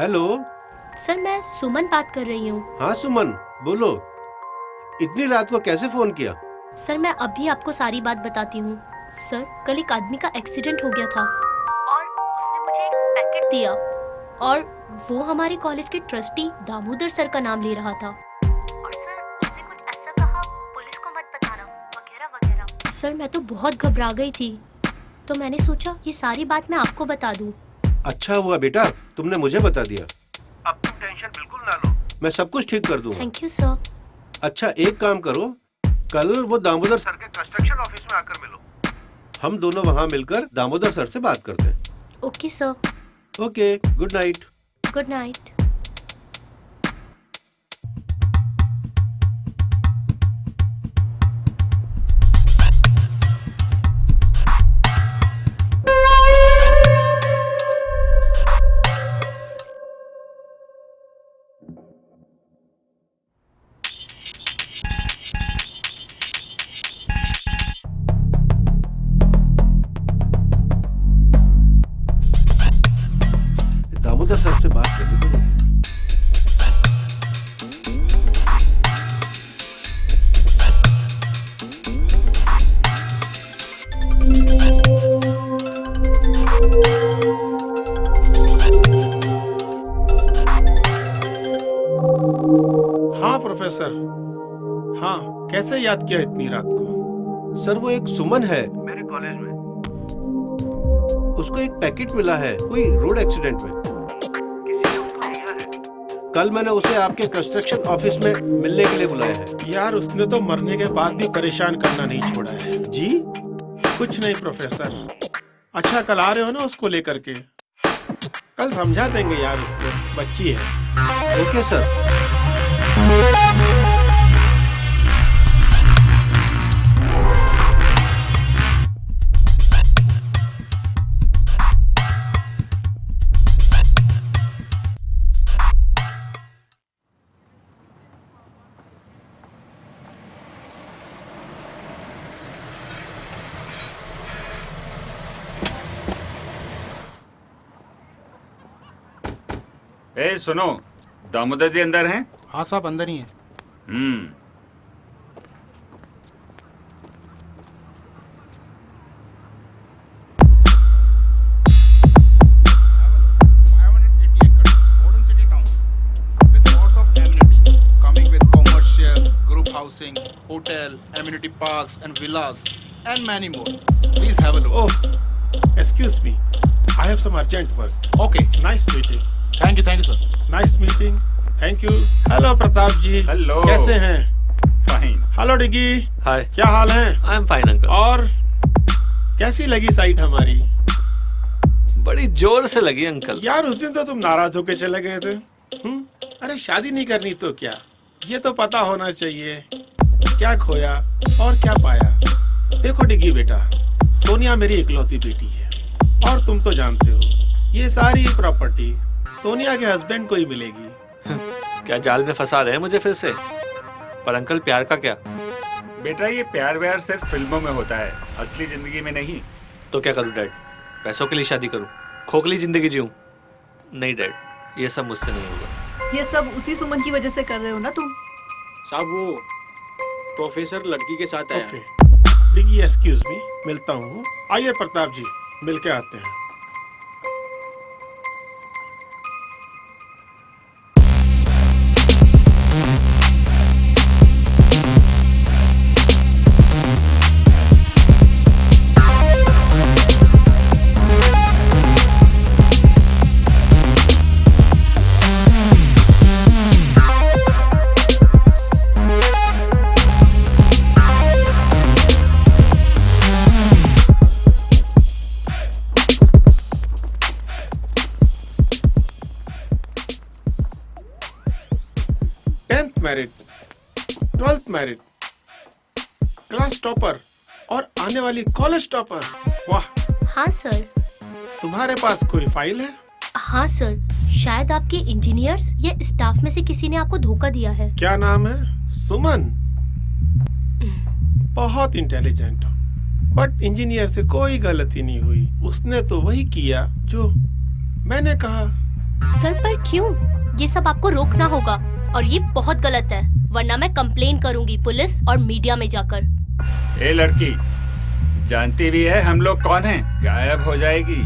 Speaker 12: हेलो
Speaker 11: सर, मैं सुमन बात कर रही हूँ।
Speaker 12: हाँ सुमन, बोलो। इतनी रात को कैसे फोन किया?
Speaker 11: सर, मैं अभी आपको सारी बात बताती हूँ। सर, कल एक आदमी का एक्सीडेंट हो गया था और उसने मुझे एक पैकेट दिया और वो हमारे कॉलेज के ट्रस्टी दामोदर सर का नाम ले रहा था। और सर, उसने कुछ ऐसा कहा, पुलिस को मत बताना वगैरह वगैरह। सर, मैं तो बहुत घबरा गई थी, तो मैंने सोचा ये सारी बात मैं आपको बता दूं।
Speaker 12: अच्छा हुआ बेटा, तुमने मुझे बता दिया। अब तुम टेंशन बिल्कुल ना लो, मैं सब कुछ ठीक कर दूंगा।
Speaker 11: Thank you sir.
Speaker 12: अच्छा एक काम करो, कल वो दामोदर सर के कंस्ट्रक्शन ऑफिस में आकर मिलो। हम दोनों वहाँ मिलकर दामोदर सर से बात करते हैं।
Speaker 11: Okay sir.
Speaker 12: Okay, good night.
Speaker 11: Good night.
Speaker 12: Damodar sir से बात करनी पड़ेगी।
Speaker 8: हाँ प्रोफेसर। हाँ, कैसे याद किया इतनी रात को?
Speaker 12: सर वो एक सुमन है मेरे कॉलेज में, उसको एक पैकेट मिला है कोई रोड एक्सीडेंट में। कल मैंने उसे आपके कंस्ट्रक्शन ऑफिस में मिलने के लिए बुलाया है।
Speaker 8: यार उसने तो मरने के बाद भी परेशान करना नहीं छोड़ा है।
Speaker 12: जी?
Speaker 8: कुछ नहीं प्रोफेसर। अच्छा कल आ रहे हो ना उसको लेकर के? कल समझा देंगे यार उसको, बच्ची है।
Speaker 12: Okay sir.
Speaker 10: ए सुनो, दामोदर जी अंदर हैं?
Speaker 19: हाँ साहब अंदर ही हैं।
Speaker 20: Housings, hotel, amenity parks and villas and many more. Please have a look.
Speaker 8: Oh, excuse me. I have some urgent work.
Speaker 20: Okay.
Speaker 8: Nice meeting.
Speaker 20: Thank you sir.
Speaker 8: Nice meeting. Thank you. Hello Pratap ji.
Speaker 10: Hello.
Speaker 8: कैसे हैं?
Speaker 10: Fine.
Speaker 8: Hello डिगी।
Speaker 7: हाय।
Speaker 8: क्या हाल है?
Speaker 7: I am fine uncle.
Speaker 8: और कैसी लगी site हमारी?
Speaker 7: बड़ी जोर से लगी अंकल।
Speaker 8: यार उस दिन तो तुम नाराज होके चले गए थे। अरे शादी नहीं करनी तो क्या, ये तो पता होना चाहिए क्या खोया और क्या पाया। देखो डिगी बेटा, सोनिया मेरी इकलौती बेटी है और तुम तो जानते हो ये सारी प्रॉपर्टी सोनिया के हस्बैंड को ही मिलेगी।
Speaker 7: क्या जाल में फंसा रहे हैं मुझे फिर से? पर अंकल प्यार का क्या?
Speaker 10: बेटा ये प्यार व्यार सिर्फ फिल्मों में होता है, असली जिंदगी में नहीं।
Speaker 7: तो क्या करूं डैड? पैसों के लिए शादी करूं? खोखली जिंदगी जीऊं? नहीं डैड, ये सब मुझसे नहीं होगा।
Speaker 13: ये सब उसी सुमन की वजह से कर रहे हो ना तुम?
Speaker 19: साहब वो प्रोफेसर लड़की के साथ आया।
Speaker 8: डिगी एक्सक्यूज मी, मिलता हूँ। आइए प्रताप जी, मिल के आते हैं। Married, 12th married, class topper और आने वाली कॉलेज टॉपर। वाह।
Speaker 11: हाँ सर।
Speaker 8: तुम्हारे पास कोई फाइल है?
Speaker 11: हाँ सर, शायद आपके इंजीनियर्स या स्टाफ में से किसी ने आपको धोखा दिया है।
Speaker 8: क्या नाम है? सुमन। बहुत इंटेलिजेंट हो, बट इंजीनियर से कोई गलती नहीं हुई। उसने तो वही किया जो मैंने कहा।
Speaker 11: सर पर क्यों? ये सब आपको रोकना होगा और ये बहुत गलत है, वरना मैं कंप्लेन करूंगी पुलिस और मीडिया में जाकर।
Speaker 10: ए लड़की, जानती भी है हम लोग कौन हैं? गायब हो जाएगी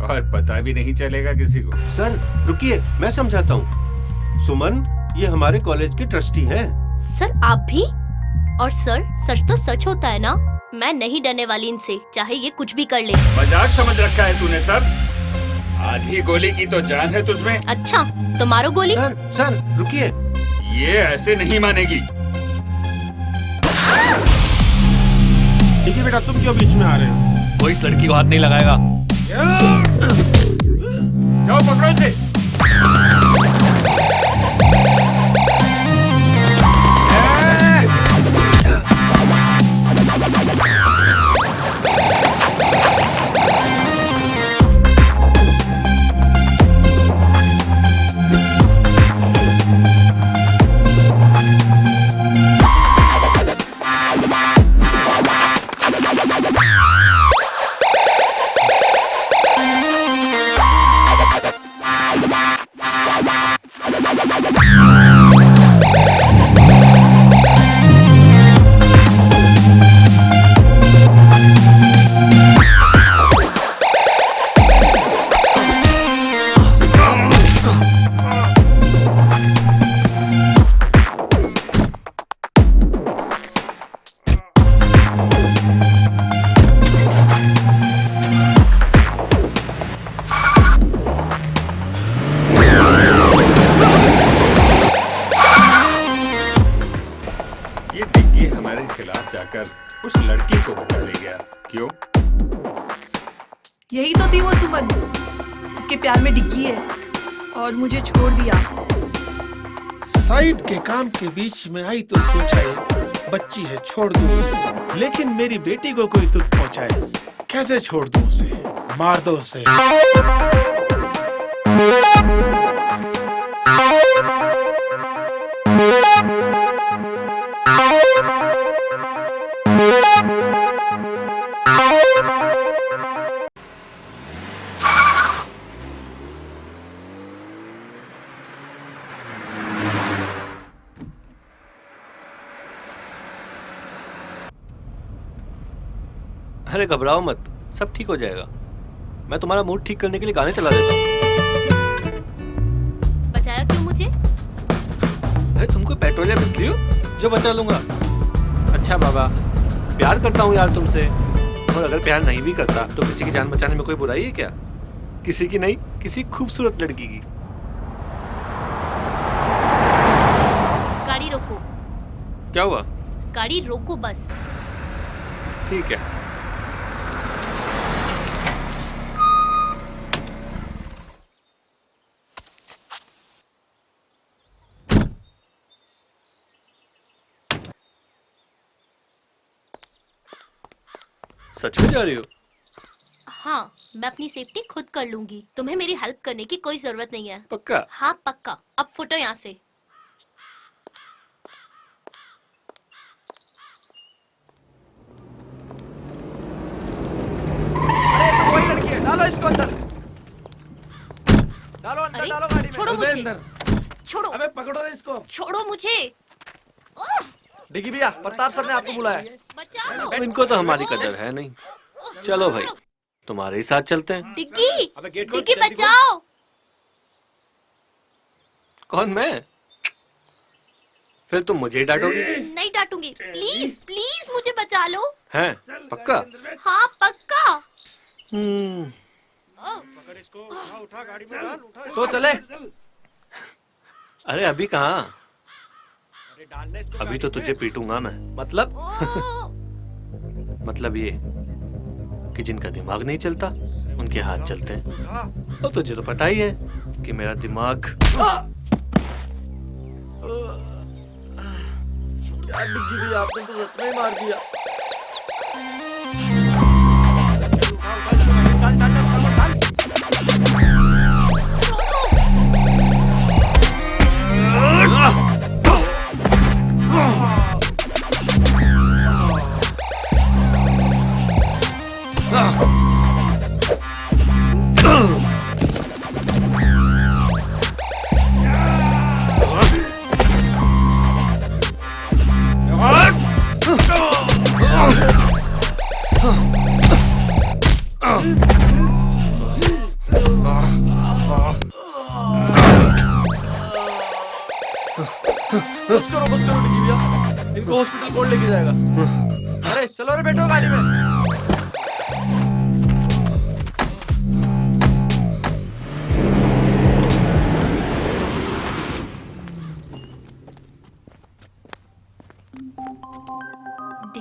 Speaker 10: और पता भी नहीं चलेगा किसी को।
Speaker 12: सर रुकिए, मैं समझाता हूँ। सुमन ये हमारे कॉलेज के ट्रस्टी हैं।
Speaker 11: सर आप भी? और सर सच तो सच होता है ना, मैं नहीं डरने वाली इनसे, चाहे ये कुछ भी कर ले।
Speaker 10: मजाक समझ रखा है तूने सर? आधी गोली की तो जान है तुझमें।
Speaker 11: अच्छा तो मारो गोली।
Speaker 12: सर रुकिए,
Speaker 10: ये ऐसे नहीं मानेगी।
Speaker 8: डिग्गी बेटा तुम क्यों बीच में आ रहे हो?
Speaker 7: कोई इस लड़की को हाथ नहीं लगाएगा।
Speaker 10: जाओ पकड़ो इसे। उस लड़की को बचा ले गया। क्यों?
Speaker 13: यही तो थी वो सुमन जिसके प्यार में डिग्गी है और मुझे छोड़ दिया।
Speaker 8: साइड के काम के बीच में आई तो सोचा ये बच्ची है छोड़ दूं उसे, लेकिन मेरी बेटी को कोई दुख पहुंचाए कैसे छोड़ दूं उसे? मार दो उसे।
Speaker 7: अरे घबराओ मत, सब ठीक हो जाएगा। मैं तुम्हारा मूड ठीक करने के लिए गाने चला देता हूँ।
Speaker 11: बचाया क्यों मुझे?
Speaker 7: अरे तुम कोई पेट्रोल या बिजली हो जो बचा लूंगा? अच्छा बाबा, प्यार करता हूँ यार तुमसे, और अगर प्यार नहीं भी करता तो किसी की जान बचाने में कोई बुराई है क्या? किसी की नहीं, किसी खूबसूरत लड़की की।
Speaker 11: गाड़ी रोको।
Speaker 7: क्या हुआ?
Speaker 11: गाड़ी रोको बस।
Speaker 7: ठीक है। सच में जा रही हो?
Speaker 11: हाँ, मैं अपनी सेफ्टी खुद कर लूंगी। तुम्हें मेरी हेल्प करने की कोई जरूरत नहीं है।
Speaker 7: पक्का?
Speaker 11: हाँ पक्का। अब फुटो यहाँ से।
Speaker 17: अरे तो वही लड़की है, डालो इसको अंदर। डालो अंदर,
Speaker 11: अरे,
Speaker 17: डालो गाड़ी में।
Speaker 11: छोड़ो मुझे। छोड़ो।
Speaker 17: अबे पकड़ो ना इसको।
Speaker 11: छोड़ो मुझे। उफ,
Speaker 17: डिग्गी भैया, प्रताप सर ने आपको बुलाया।
Speaker 11: बचाओ।
Speaker 7: अब इनको तो हमारी कदर है नहीं। चलो भाई, तुम्हारे ही साथ चलते हैं।
Speaker 11: डिग्गी, डिग्गी बचाओ।
Speaker 7: कौन, मैं? फिर तुम मुझे ही डांटोगी?
Speaker 11: नहीं डांटूंगी। प्लीज प्लीज मुझे बचा लो।
Speaker 7: हैं? पक्का?
Speaker 11: हाँ पक्का।
Speaker 17: सो चले।
Speaker 7: अरे अभी कहाँ? अभी तो तुझे पीटूंगा मैं। मतलब? मतलब ये कि जिनका दिमाग नहीं चलता उनके हाथ चलते हैं। और तुझे तो पता ही है कि मेरा दिमाग।
Speaker 17: क्या डिग्गी भैया, आपने तो सच में ही मार दिया। बस करो डिग्गी भैया, इनको हॉस्पिटल कौन लेके जाएगा? अरे चलो रे, बैठो गाड़ी में।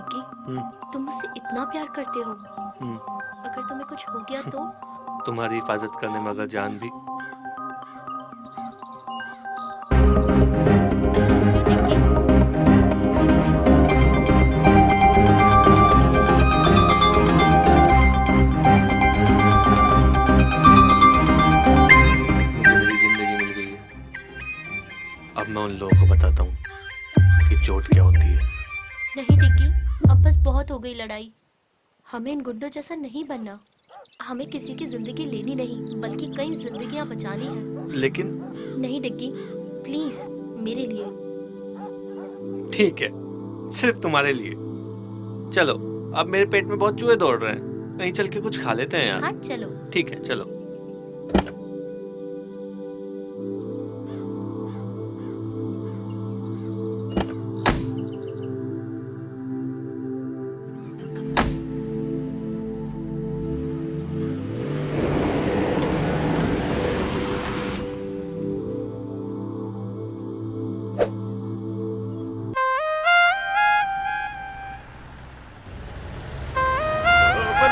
Speaker 11: डिग्गी, तुम मुझसे इतना प्यार करते हो, अगर तुम्हें कुछ हो गया तो?
Speaker 7: तुम्हारी हिफाजत करने में अगर जान भी। अब मैं उन लोगों को बताता हूँ कि चोट क्या होती है।
Speaker 11: नहीं डिग्गी, अब बस बहुत हो गई लड़ाई। हमें इन गुंडों जैसा नहीं बनना। हमें किसी की जिंदगी लेनी नहीं, बल्कि कई जिंदगियां बचानी है।
Speaker 7: लेकिन
Speaker 11: नहीं डिग्गी, प्लीज मेरे लिए।
Speaker 7: ठीक है, सिर्फ तुम्हारे लिए। चलो, अब मेरे पेट में बहुत चूहे दौड़ रहे हैं, कहीं चल के कुछ खा लेते हैं यार।
Speaker 11: हाँ चलो।
Speaker 7: ठीक है, चलो।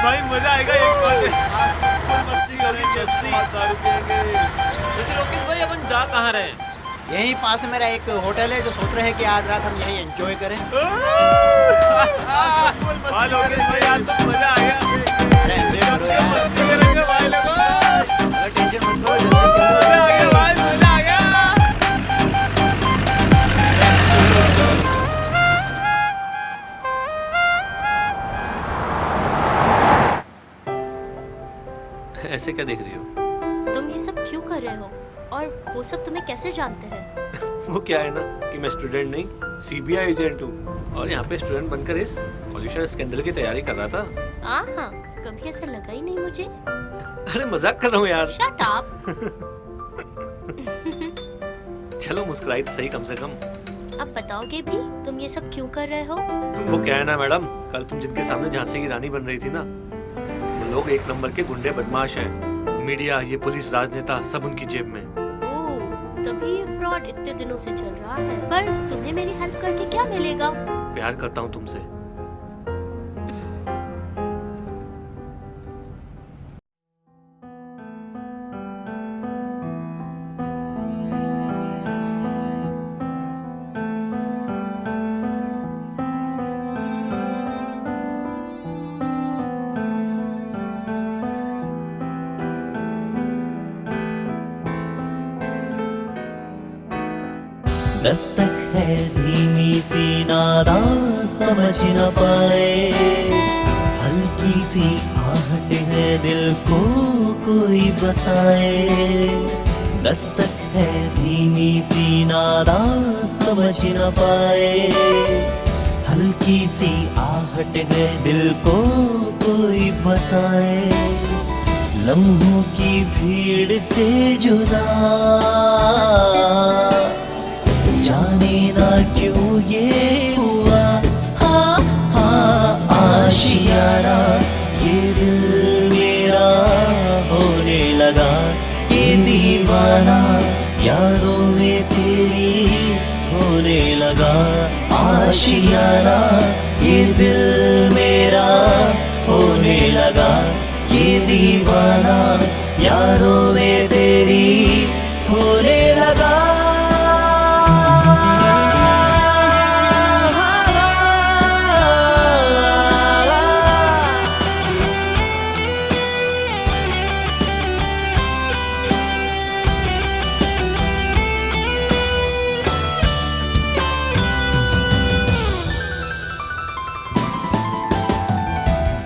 Speaker 1: भाई मजा आएगा एक बार मस्ती करेंगे, दारू पिएंगे। वैसे लोकेश भाई अपन जा कहाँ रहे हैं?
Speaker 4: यहीं पास मेरा एक होटल है जो सोच रहे हैं कि आज रात हम यहीं एंजॉय करें।
Speaker 1: लोकेश भाई आज तो मजा आ गया।
Speaker 4: टेंशन मत करो, जल्दी चलो।
Speaker 1: मजा आ गया भाई, मजा आ गया।
Speaker 7: ऐसे क्या देख रही हो?
Speaker 11: तुम ये सब क्यों कर रहे हो? और वो सब तुम्हें कैसे जानते हैं?
Speaker 7: वो क्या है ना कि मैं स्टूडेंट नहीं, सीबीआई एजेंट हूँ, और यहाँ पे स्टूडेंट बनकर इस पॉल्यूशन स्कैंडल की तैयारी कर रहा था।
Speaker 11: हाँ, कभी ऐसा लगा ही नहीं मुझे।
Speaker 7: अरे मजाक कर रहा हूँ यार।
Speaker 11: Shut up.
Speaker 7: चलो मुस्कुराई तो सही कम से कम।
Speaker 11: अब बताओगे भी तुम ये सब क्यों कर रहे हो?
Speaker 7: वो क्या है ना मैडम, कल तुम जिनके सामने झांसी की रानी बन रही थी ना, वो लोग एक नंबर के गुंडे बदमाश हैं। मीडिया, ये पुलिस, राजनेता सब उनकी जेब में।
Speaker 11: ओह, तभी ये फ्रॉड इतने दिनों से चल रहा है। पर तुम्हें मेरी हेल्प करके क्या मिलेगा?
Speaker 7: प्यार करता हूँ तुमसे।
Speaker 21: दस्तक है धीमी सी नादा समझ न पाए, हल्की सी आहट है दिल को कोई बताए। दस्तक है धीमी सी नादा समझ न पाए, हल्की सी आहट है दिल को कोई बताए। लम्हों की भीड़ से जुदा जाने ना क्यों ये हुआ। हाँ हाँ आशियाना ये दिल मेरा होने लगा, ये दीवाना यादों में तेरी होने लगा। आशियाना ये दिल मेरा होने लगा, ये दीवाना यादों में तेरी होने लगा।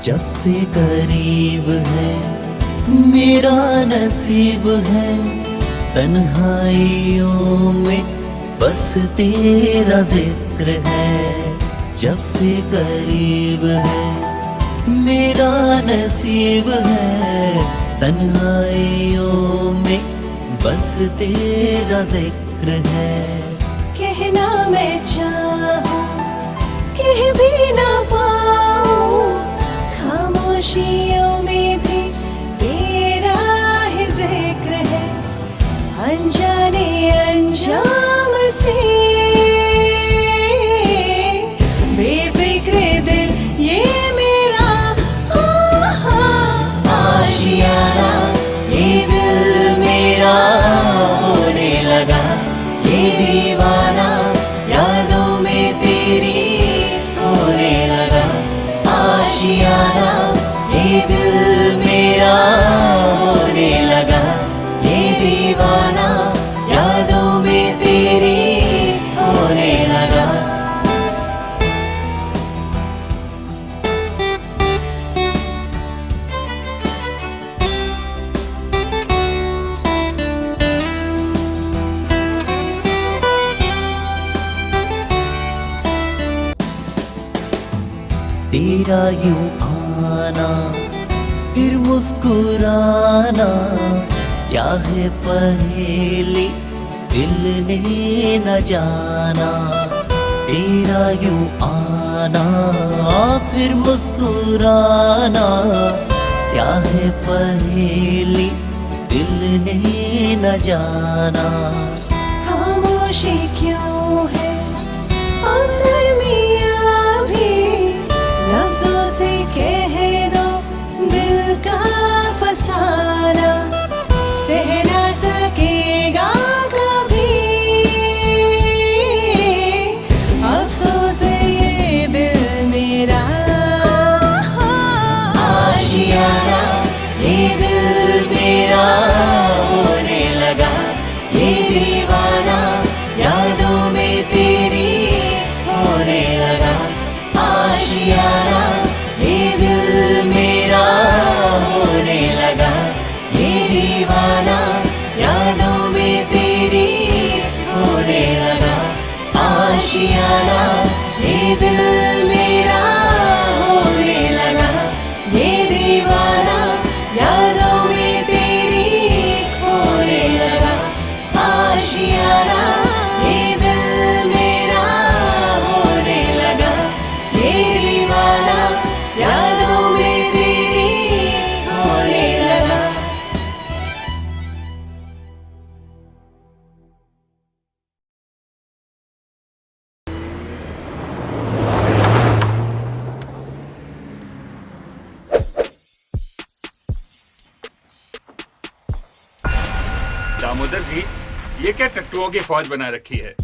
Speaker 21: जब से करीब है मेरा नसीब है, तन्हाइयों में बस तेरा जिक्र है। जब से करीब है मेरा नसीब है, तन्हाइयों में बस तेरा जिक्र है।
Speaker 14: कहना मैं चाहूं कह भी ना पाऊं, खामोशियों में भी तेरा ही जिक्र है। अनजाने अंजाम से बेफिक्र दिल
Speaker 21: तेरा यूं आना फिर मुस्कुराना, क्या है पहेली दिल ने न जाना। तेरा यूं आना फिर मुस्कुराना, क्या है पहेली दिल ने न जाना।
Speaker 14: खामोशी क्यों है अब दरमियाँ भी, लफ्जों से कह दो दिल का फसाना, सह ना सकेगा कभी अफसोस ये दिल मेरा। आशियाना ये दिल मेरा होने लगा, ये दीवाना यादों में तेरी होने लगा। आशियाना ये दिल मेरा होने लगा, ये दीवाना यादों में तेरी होने लगा। आशियाना ये दिल मेरा होने लगा, ये दीवाना यादों में तेरी होने लगा। आशियाना ये दिल मेरा होने लगा, ये दीवाना यादों में तेरी होने लगा।
Speaker 10: दामोदर जी, ये क्या टट्टुओं की फौज बना रखी है?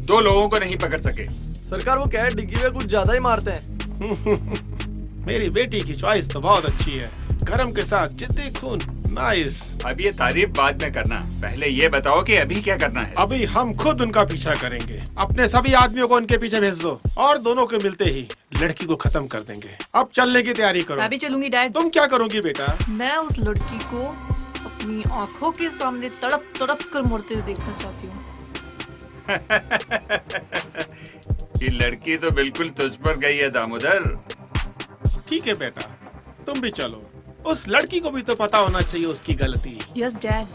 Speaker 10: 2 लोगों को नहीं पकड़ सके।
Speaker 17: सरकार वो क्या है, डिग्गी में कुछ ज्यादा ही मारते हैं।
Speaker 8: मेरी बेटी की चॉइस तो बहुत अच्छी है, गरम के साथ जिद्दी खून, नाइस।
Speaker 10: अब ये तारीफ बाद में करना, पहले ये बताओ कि अभी क्या करना है?
Speaker 8: अभी हम खुद उनका पीछा करेंगे। अपने सभी आदमियों को उनके पीछे भेज दो और दोनों के मिलते ही लड़की को खत्म कर देंगे। अब चलने की तैयारी करो।
Speaker 13: मैं भी चलूंगी डैड।
Speaker 8: तुम क्या करोगी बेटा?
Speaker 13: मैं उस लड़की को अपनी आंखों के सामने तड़प तड़प कर मरते हुए देखना चाहती हूँ।
Speaker 10: ये लड़की तो बिल्कुल तुझ पर गई है दामोदर।
Speaker 8: ठीक है बेटा, तुम भी चलो। उस लड़की को भी तो पता होना चाहिए उसकी गलती।
Speaker 13: Yes dad.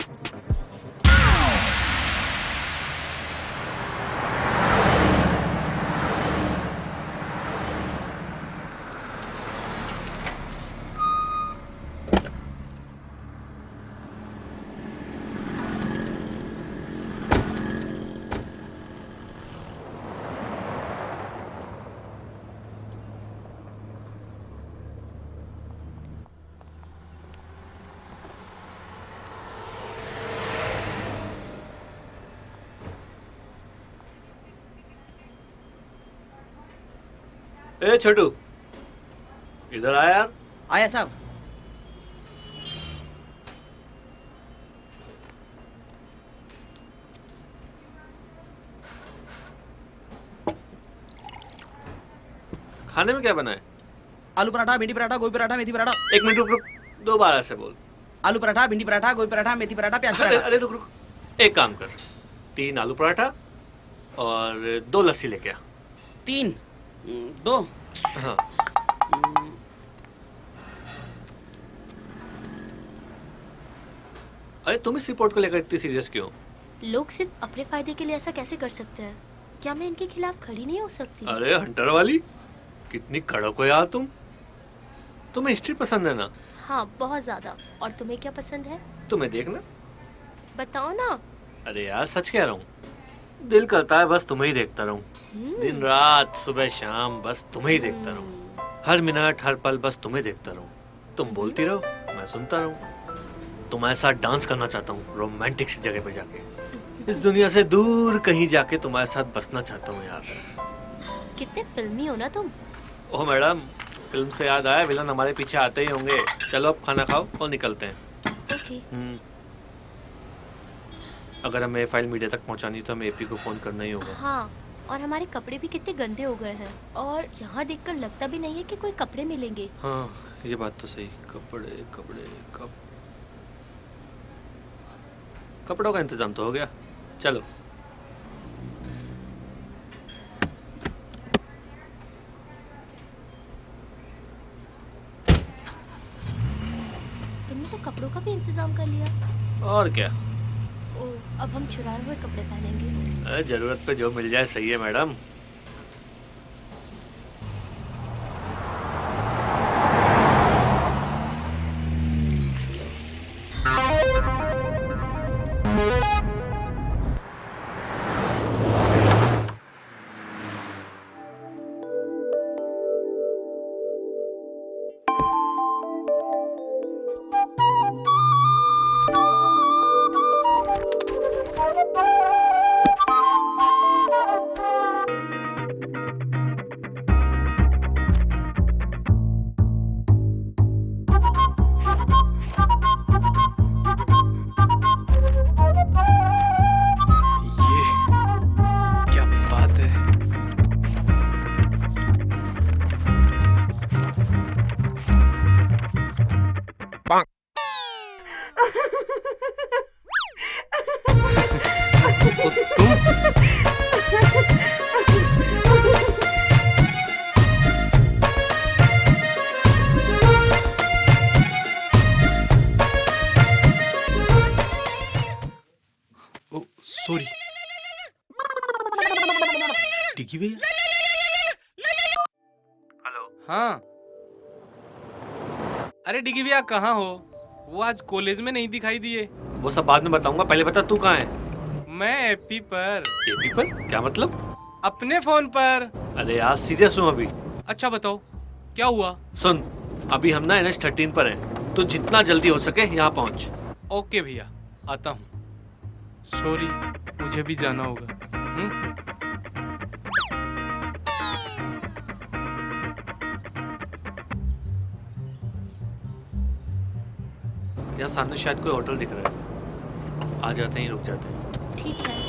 Speaker 7: ए छोटू, इधर आया यार।
Speaker 2: आया साहब।
Speaker 7: खाने में क्या बना है?
Speaker 2: आलू पराठा, भिंडी पराठा, गोभी पराठा, मेथी पराठा।
Speaker 7: 1 मिनट रुक रुक, दोबारा से बोल।
Speaker 2: आलू पराठा, भिंडी पराठा, गोभी पराठा, मेथी पराठा, प्याज
Speaker 7: अरे
Speaker 2: पराठा।
Speaker 7: अरे रुक रुक, एक काम कर, 3 आलू पराठा और 2 लस्सी लेके आ।
Speaker 2: 3 2।
Speaker 7: हाँ। अरे तुम इस रिपोर्ट को लेकर इतनी सीरियस क्यों?
Speaker 11: लोग सिर्फ अपने फायदे के लिए ऐसा कैसे कर सकते हैं? क्या मैं इनके खिलाफ खड़ी नहीं हो सकती?
Speaker 7: अरे हंटर वाली, कितनी कड़क हो यार तुम। तुम्हें हिस्ट्री पसंद है ना?
Speaker 11: हाँ, बहुत ज्यादा। और तुम्हें क्या पसंद है?
Speaker 7: तुम्हें देखना।
Speaker 11: बताओ ना।
Speaker 7: अरे यार सच कह रहा हूँ, दिल करता है बस तुम्हें ही देखता रहूं। दिन रात सुबह शाम बस तुम्हें ही देखता रहूं। हर मिनट हर पल बस तुम्हें देखता रहूं। तुम बोलती रहो, मैं सुनता रहूं। तुम्हारे साथ डांस करना चाहता हूँ रोमांटिक सी जगह पे जाके। इस दुनिया से दूर कहीं जाके तुम्हारे साथ बसना चाहता हूँ यार।
Speaker 11: कितने फिल्मी हो ना तुम।
Speaker 7: ओह मैडम, फिल्म से याद आया, विलन हमारे पीछे आते ही होंगे। चलो अब खाना खाओ और निकलते हैं।
Speaker 11: ओके।
Speaker 7: अगर हमें फाइल मीडिया तक पहुंचानी तो हमें एपी को फोन करना ही होगा।
Speaker 11: हाँ, और हमारे कपड़े भी कितने गंदे हो गए हैं और यहाँ देखकर लगता भी नहीं है कि कोई कपड़े मिलेंगे।
Speaker 7: हाँ ये बात तो सही। कपड़े कपड़े कपड़ों का इंतजाम तो हो गया। चलो।
Speaker 11: इंतजाम कर लिया।
Speaker 7: और क्या,
Speaker 11: ओ, अब हम चुराए हुए कपड़े पहनेंगे।
Speaker 7: अरे जरूरत पे जो मिल जाए सही है मैडम।
Speaker 6: क्या बात है। सॉरी डिग्गी भैया।
Speaker 7: हेलो।
Speaker 6: हाँ, अरे डिग्गी भैया कहाँ हो? वो आज कॉलेज में नहीं दिखाई दिए।
Speaker 7: वो सब बाद में बताऊंगा, पहले बता तू कहाँ है?
Speaker 6: मैं एपी पर।
Speaker 7: एपी पर? क्या मतलब?
Speaker 6: अपने फोन पर।
Speaker 7: अरे यार सीरियस हूँ अभी।
Speaker 6: अच्छा बताओ क्या हुआ?
Speaker 7: सुन, अभी हम ना NH13 पर हैं, तो जितना जल्दी हो सके यहाँ पहुँच।
Speaker 6: ओके भैया, आता हूँ। सॉरी, मुझे भी जाना होगा।
Speaker 7: यहाँ सामने शायद कोई होटल दिख रहा है, आ जाते ही रुक जाते हैं।
Speaker 11: ठीक है।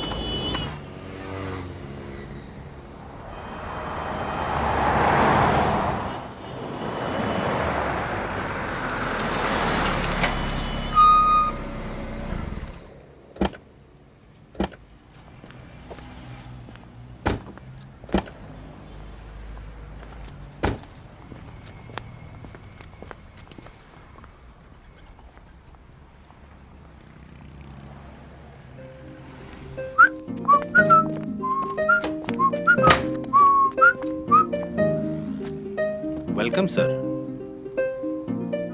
Speaker 12: Welcome sir.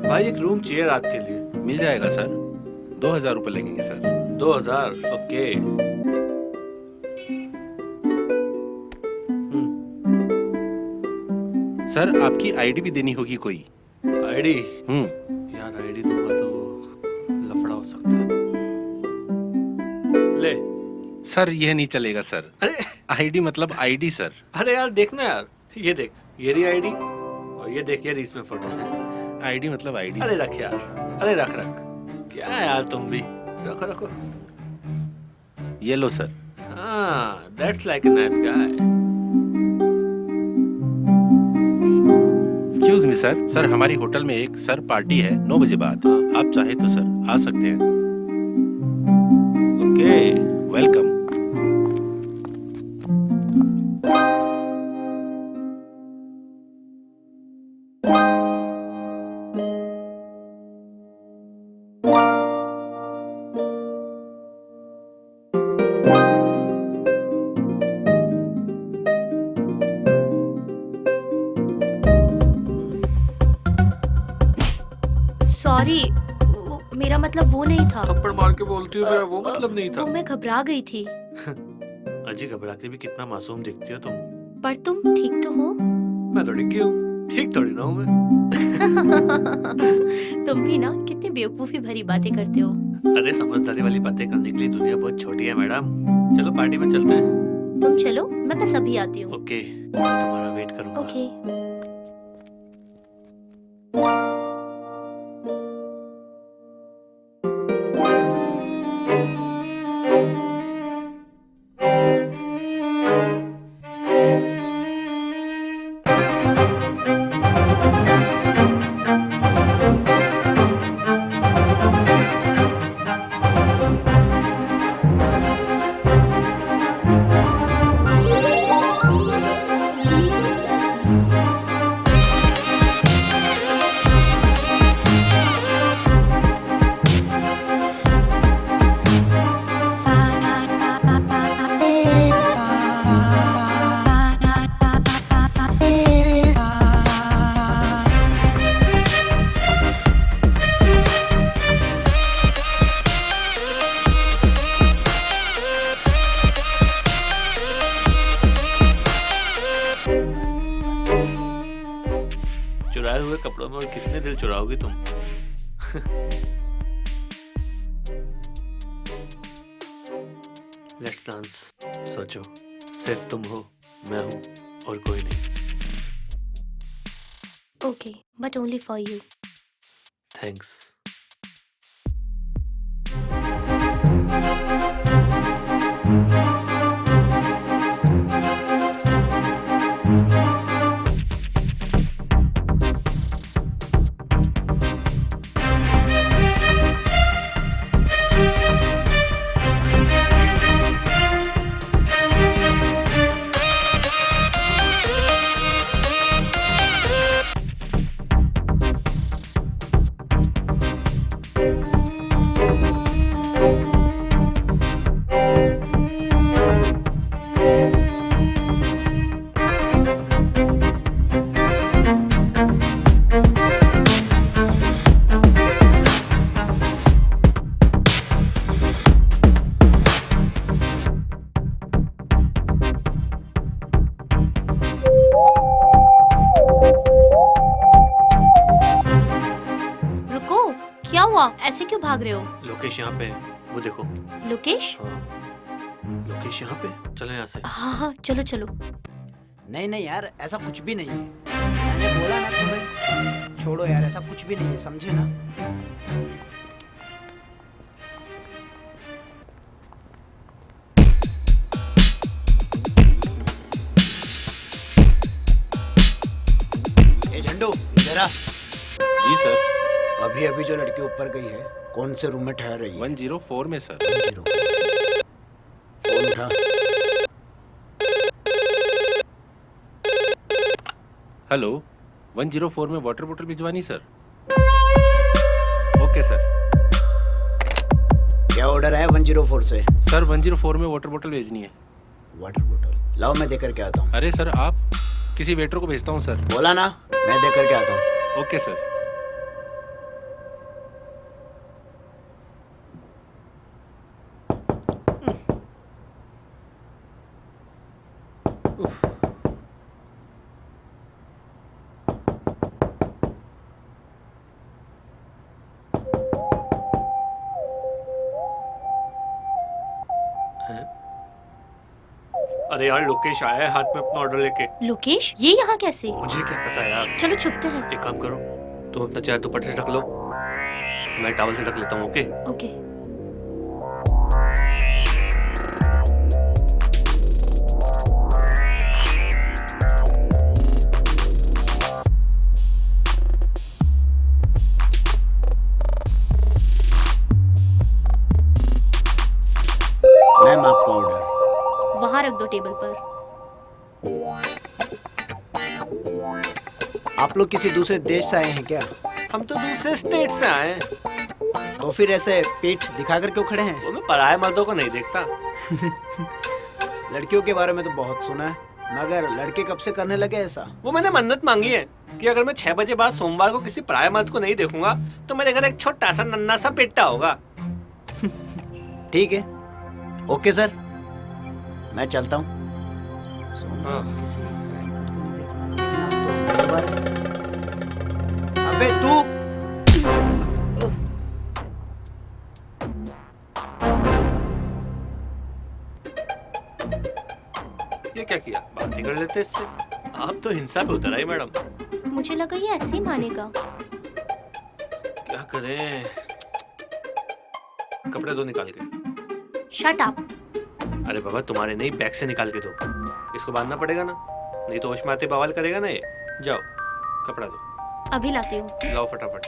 Speaker 7: भाई एक रूम चाहिए रात के लिए।
Speaker 12: मिल जाएगा सर, 2000 रुपये लगेंगे सर।
Speaker 7: 2000? ओके।
Speaker 12: सर आपकी आईडी भी देनी होगी कोई।
Speaker 7: आईडी? यार आईडी दूंगा तो लफड़ा हो सकता है। ले।
Speaker 12: सर यह नहीं चलेगा सर।
Speaker 7: अरे
Speaker 12: आईडी मतलब आईडी सर।
Speaker 7: अरे यार देखना यार, ये देख, ये रही आईडी और ये देख, ये रही इसमें फोटो।
Speaker 12: आईडी मतलब आईडी।
Speaker 7: अरे रख यार, अरे रख रख। क्या है यार तुम भी, रखो रखो।
Speaker 12: ये लो सर।
Speaker 7: हाँ, that's like a nice guy.
Speaker 12: Excuse me sir, sir हमारी होटल में एक सर पार्टी है 9 बजे बाद। आप चाहे तो सर आ सकते हैं।
Speaker 7: Okay,
Speaker 12: welcome.
Speaker 11: सॉरी, मेरा मतलब वो नहीं था।
Speaker 7: थप्पड़ मार के बोलती हूँ मेरा वो मतलब नहीं था।
Speaker 11: वो मैं घबरा गई थी।
Speaker 7: अजी घबरा के भी कितना मासूम दिखती हो तुम।
Speaker 11: पर तुम ठीक तो हो?
Speaker 7: मैं तो डिग्गी हूँ, ठीक थोड़ी ना हूँ मैं।
Speaker 11: तुम भी ना कितनी बेवकूफी भरी बातें करते हो।
Speaker 7: अरे समझदारी वाली बातें करने के लिए दुनिया बहुत छोटी है मैडम। चलो पार्टी में चलते हैं।
Speaker 11: तुम चलो, मैं बस अभी आती हूँ।
Speaker 7: ओके, मैं तुम्हारा वेट करूँगा।
Speaker 11: ओके।
Speaker 7: चुराए हुए कपड़ों में और कितने दिल चुराओगी तुम? Let's dance. सोचो, सिर्फ तुम हो, मैं हूँ और कोई नहीं।
Speaker 11: Okay, but only for you.
Speaker 7: Thanks.
Speaker 11: रुको, क्या हुआ? ऐसे क्यों भाग रहे हो?
Speaker 7: लोकेश यहाँ पे है, वो देखो।
Speaker 11: लोकेश?
Speaker 7: लोकेश यहाँ पे, चलो यहाँ से।
Speaker 11: हाँ हाँ, चलो चलो।
Speaker 4: नहीं नहीं यार, ऐसा कुछ भी नहीं है। मैंने बोला ना तुम्हें, छोड़ो यार, ऐसा कुछ भी नहीं है, समझे ना? ए झंडू, इधर आ।
Speaker 8: जी सर।
Speaker 4: अभी अभी जो लड़की ऊपर गई है, कौन से रूम में ठहर रही है?
Speaker 8: 104 में सर।
Speaker 4: फोन उठा।
Speaker 8: हेलो, 104 में वाटर बोतल भिजवानी सर। Okay sir.
Speaker 4: क्या ऑर्डर है 104 से?
Speaker 8: सर 104 में वाटर बोतल भेजनी है।
Speaker 4: वाटर बोतल लाओ, मैं देकर के आता हूँ।
Speaker 8: अरे सर, आप किसी वेटर को भेजता हूँ सर।
Speaker 4: बोला ना, मैं देकर के आता हूँ।
Speaker 8: Okay sir.
Speaker 7: अरे यार, लोकेश आया है हाथ में अपना ऑर्डर लेके।
Speaker 11: लोकेश, ये यहाँ कैसे?
Speaker 7: मुझे क्या पता यार।
Speaker 11: चलो छुपते हैं।
Speaker 7: एक काम करो, तुम अपना चेहरा दुपट्टे से ढक लो, मैं टॉवल से ढक लेता हूँ। Okay
Speaker 11: okay.
Speaker 4: मैम, आपका ऑर्डर
Speaker 11: वहाँ रख दो टेबल पर।
Speaker 4: आप लोग किसी दूसरे देश से आए हैं क्या?
Speaker 7: हम तो दूसरे स्टेट से आए हैं।
Speaker 4: तो फिर ऐसे पीठ दिखाकर क्यों खड़े हैं?
Speaker 7: वो मैं पराये मर्दों को नहीं देखता।
Speaker 4: लड़कियों के बारे में तो बहुत सुना है, मगर लड़के कब से करने लगे ऐसा?
Speaker 7: वो मैंने मन्नत मांगी है कि अगर मैं 6 बजे बाद सोमवार को किसी पराये मर्द को नहीं देखूंगा तो मेरे घर एक छोटा सा नन्हा सा बेटा होगा।
Speaker 4: ठीक है, ओके सर, मैं चलता हूँ। किसी पराये मर्द को नहीं देखना, लेकिन आज तो मंगलवार है। अबे तू!
Speaker 7: ये क्या किया? बात ही कर लेते इससे। आप तो हिंसा पे उतर आई मैडम।
Speaker 11: मुझे लगा ये ऐसे ही मानेगा।
Speaker 7: क्या करें? कपड़े दो निकाल के।
Speaker 11: Shut up.
Speaker 7: अरे बाबा, तुम्हारे नहीं, बैग से निकाल के दो। इसको बांधना पड़ेगा ना, नहीं तो होश में आते बवाल करेगा ना ये। जाओ, कपड़ा दो।
Speaker 11: अभी लाती हूँ।
Speaker 7: लाओ फटाफट।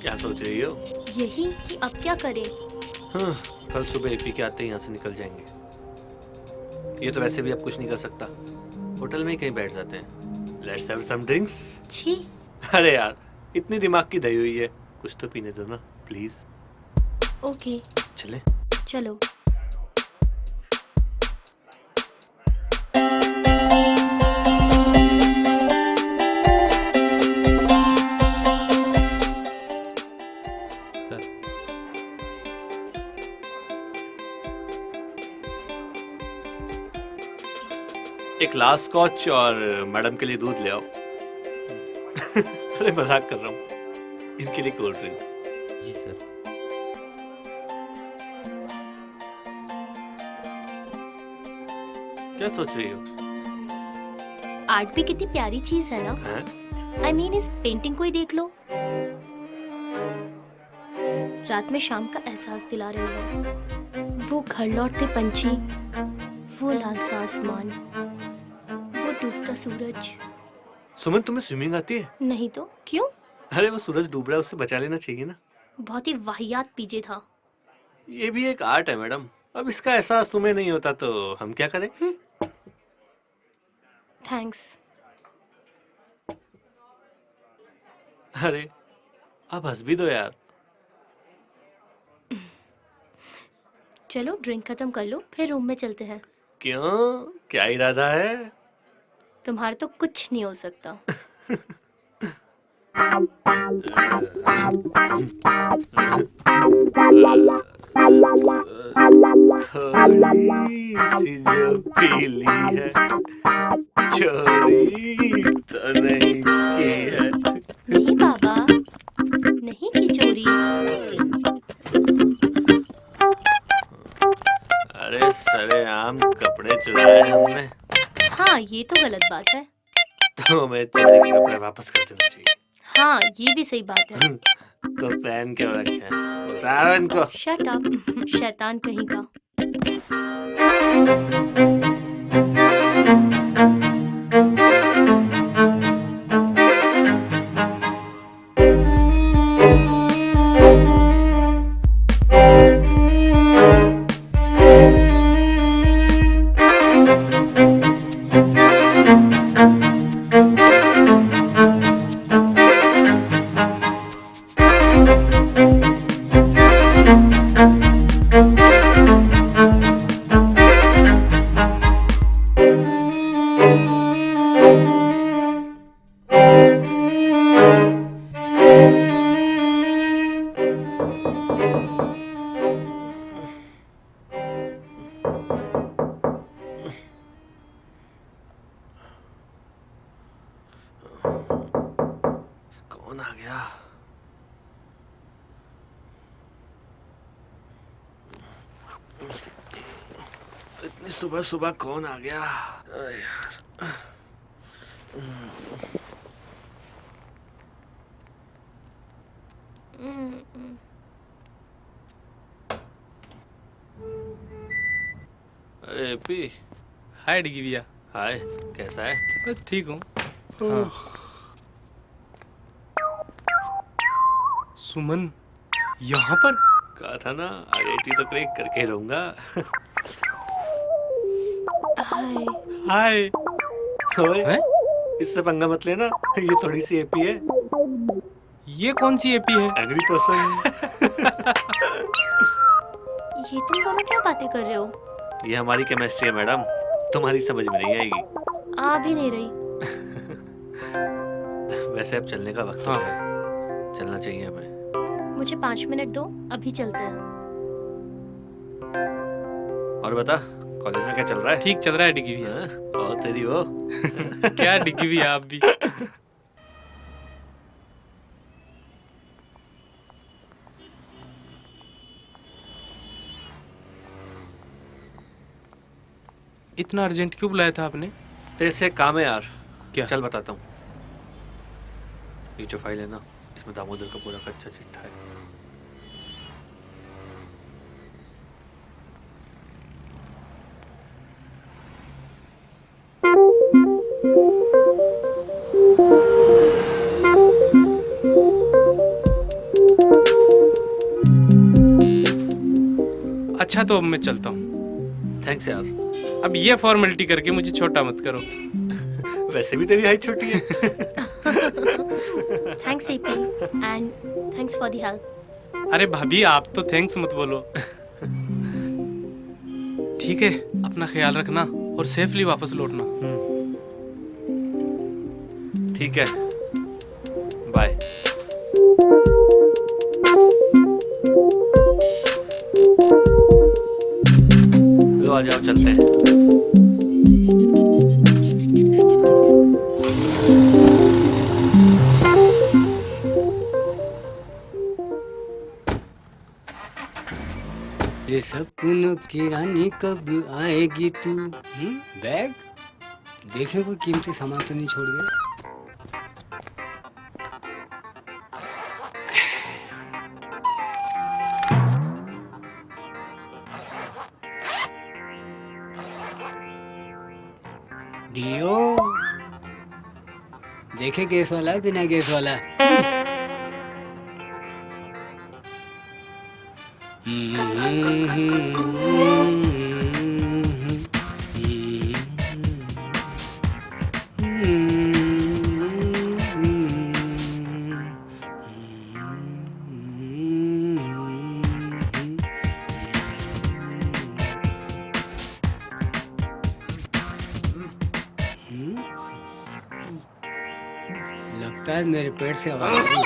Speaker 7: क्या सोच रही हो?
Speaker 11: यही कि अब क्या करें?
Speaker 7: हाँ, कल सुबह एपी के आते ही यहाँ से निकल जाएंगे। ये तो वैसे भी अब कुछ नहीं कर सकता, होटल में ही कहीं बैठ जाते हैं। Let's have some drinks.
Speaker 11: छी।
Speaker 7: अरे यार, इतनी दिमाग की दही हुई है, कुछ तो पीने दो ना प्लीज।
Speaker 11: ओके
Speaker 7: चले।
Speaker 11: चलो।
Speaker 7: एक लास्ट स्कॉच और मैडम के लिए दूध ले आओ। अरे मजाक कर रहा हूँ, इनके लिए कोल्ड ड्रिंक।
Speaker 17: जी सर।
Speaker 7: क्या सोच रही हो?
Speaker 11: आर्ट भी कितनी प्यारी चीज है ना। आई मीन इस पेंटिंग को ही देख लो, रात में शाम का एहसास दिला रही है। वो घर लौटते पंछी, वो लाल सा आसमान, वो डूबता सूरज।
Speaker 7: सुमन, तुम्हें स्विमिंग आती है?
Speaker 11: नहीं तो क्यों?
Speaker 7: अरे वो सूरज डूब रहा है, उससे बचा लेना चाहिए ना।
Speaker 11: बहुत ही वाहियात पीजे था।
Speaker 7: ये भी एक आर्ट है मैडम, अब इसका एहसास तुम्हें नहीं होता तो हम क्या करें?
Speaker 11: थैंक्स।
Speaker 7: अरे अब हंस भी दो यार।
Speaker 11: चलो ड्रिंक खत्म कर लो, फिर रूम में चलते हैं।
Speaker 7: क्यों, क्या इरादा है?
Speaker 11: तुम्हारा तो कुछ नहीं हो सकता।
Speaker 7: थोड़ी सी जो पीली है, चोरी तो नहीं की है।
Speaker 11: नहीं बाबा, नहीं की चोरी।
Speaker 7: अरे सरेआम कपड़े चुराए हमने।
Speaker 11: हाँ ये तो गलत बात है।
Speaker 7: तो हमें चोरी के कपड़े वापस कर देना चाहिए।
Speaker 11: हाँ ये भी सही बात है।
Speaker 7: तो पहन क्यों रखे हैं? उतारो इनको।
Speaker 11: शट अप, शैतान कहीं का।
Speaker 7: कौन आ गया? इतनी सुबह सुबह कौन आ गया? अरे यार। अरे पी।
Speaker 6: हाय डिगी भैया।
Speaker 7: हाय, कैसा है?
Speaker 6: बस ठीक हूँ।
Speaker 7: हाँ।
Speaker 6: सुमन यहाँ पर?
Speaker 7: कहा था ना, IIT तो क्रैक करके ही रहूंगा।
Speaker 11: हाय।
Speaker 6: हाय।
Speaker 7: ओए, इससे पंगा मत लेना, ये थोड़ी सी एपी है।
Speaker 6: ये कौन सी एपी है?
Speaker 7: Angry person.
Speaker 11: ये तुम दोनों क्या बातें कर रहे हो?
Speaker 7: ये हमारी केमिस्ट्री है मैडम, तुम्हारी समझ में नहीं आएगी।
Speaker 11: आ भी नहीं रही।
Speaker 7: वैसे अब चलने का वक्त हो गया है, चलना चाहिए हमें।
Speaker 11: मुझे 5 मिनट दो, अभी चलते हैं।
Speaker 7: और बता, कॉलेज में क्या चल रहा है?
Speaker 6: ठीक चल रहा है डिगी भैया।
Speaker 7: और तेरी वो
Speaker 6: क्या डिगी भैया आप भी। इतना अर्जेंट क्यों बुलाया था आपने?
Speaker 7: तेरे से काम है यार।
Speaker 6: क्या?
Speaker 7: चल बताता हूँ। ये जो फाइल है ना, इसमें दामोदर का पूरा कच्चा चिट्ठा है।
Speaker 6: अच्छा तो अब मैं चलता हूँ।
Speaker 7: थैंक्स यार।
Speaker 6: अब ये फॉर्मेलिटी करके मुझे छोटा मत करो।
Speaker 7: वैसे भी तेरी हाइट छोटी है।
Speaker 11: Thanks AP and thanks for the help.
Speaker 6: अरे भाभी आप तो थैंक्स मत बोलो। ठीक है, अपना ख्याल रखना और सेफली वापस लौटना।
Speaker 7: ठीक है, बाय। लो आ जाओ, चलते हैं।
Speaker 9: ये सपनों की रानी कब आएगी तू? बैग देखे कोई कीमती सामान तो नहीं छोड़ गया। डियो देखे गैस वाला है बिना गैस वाला। लगता है मेरे पेट से आवाज आ रही है।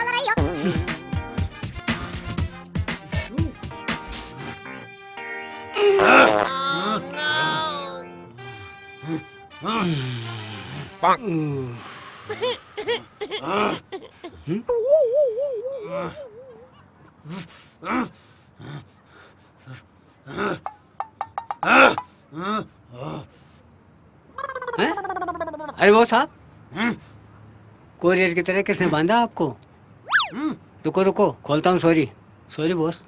Speaker 9: अरे वो साहब, कोरियर की तरह किसने बांधा आपको? रुको रुको, खोलता हूँ। Sorry sorry boss.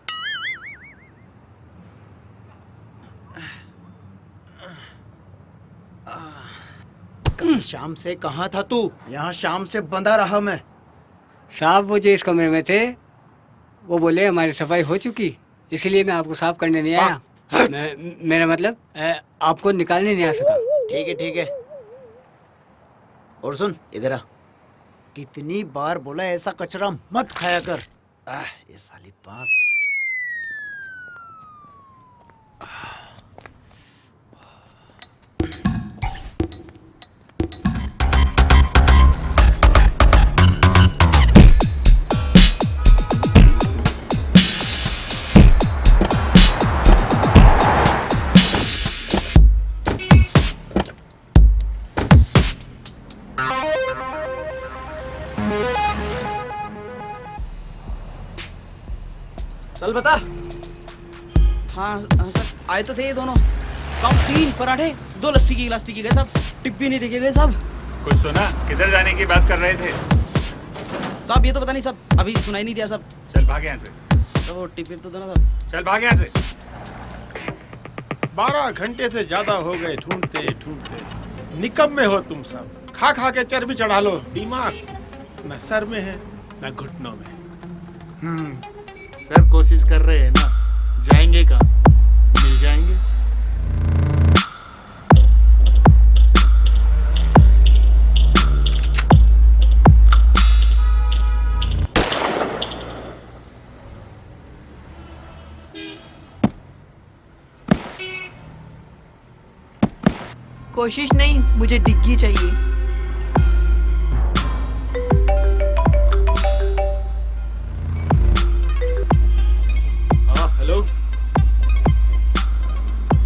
Speaker 4: कल शाम से कहाँ था तू? यहाँ शाम से बंधा रहा मैं।
Speaker 9: साहब वो जो इस कमरे में थे वो बोले हमारी सफाई हो चुकी, इसलिए मैं आपको साफ करने नहीं आया। मेरा मतलब आपको निकालने नहीं आ सका।
Speaker 4: ठीक है ठीक है। और सुन इधर आ, कितनी बार बोला ऐसा कचरा मत खाया कर। ये साली पास।
Speaker 2: चल बता। हाँ सर आए तो थे ये दोनों। सब 3 पराठे 2 लस्सी की गिलास पी के गए साहब। टिप भी नहीं देखे गए साहब।
Speaker 10: कुछ सुना? किधर जाने की बात कर रहे थे?
Speaker 2: साहब ये तो पता नहीं साहब, अभी सुनाई नहीं दिया साहब।
Speaker 10: चल भाग यहाँ से।
Speaker 2: तो टिप तो दो ना साहब।
Speaker 10: चल भाग यहाँ से।
Speaker 8: 12 घंटे से ज्यादा हो गए ढूंढते ढूंढते। निकम्मे हो तुम सब। खा खा के चर्बी चढ़ा लो। दिमाग न सर में है न घुटनों में।
Speaker 20: सर कोशिश कर रहे हैं ना, जाएंगे कहाँ? मिल जाएंगे।
Speaker 13: कोशिश नहीं, मुझे डिग्गी चाहिए।
Speaker 19: हेलो,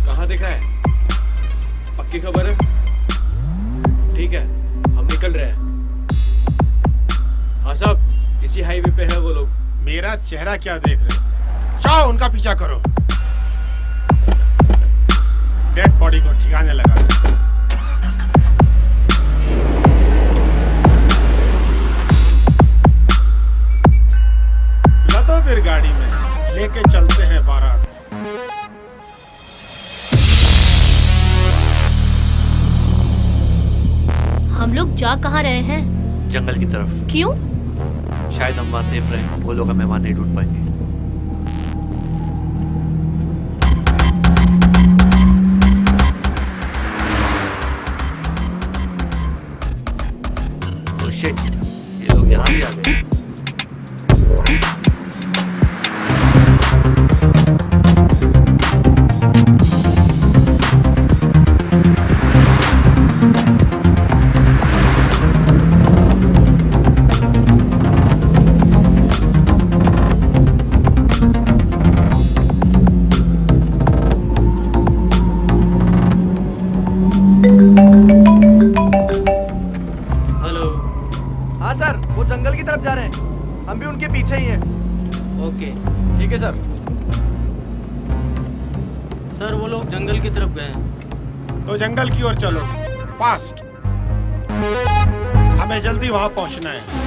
Speaker 19: कहाँ देखा है? पक्की खबर है? ठीक है, हम निकल रहे हैं। हाँ साहब, इसी हाईवे पे है वो लोग।
Speaker 8: मेरा चेहरा क्या देख रहे हो? जाओ उनका पीछा करो। डेड बॉडी को ठिकाने लगा दो। लदो फिर गाड़ी में, लेके चलते हैं बारात।
Speaker 11: हम लोग जा कहाँ रहे हैं?
Speaker 7: जंगल की तरफ।
Speaker 11: क्यों?
Speaker 7: शायद हम वहाँ सेफ रहें, वो लोग हमें वहाँ नहीं ढूंढ पाएंगे।
Speaker 17: हम भी उनके पीछे ही हैं।
Speaker 19: ओके
Speaker 17: ठीक है सर।
Speaker 19: सर वो लोग जंगल की तरफ गए हैं।
Speaker 8: तो जंगल की ओर चलो, फास्ट। हमें जल्दी वहां पहुंचना है।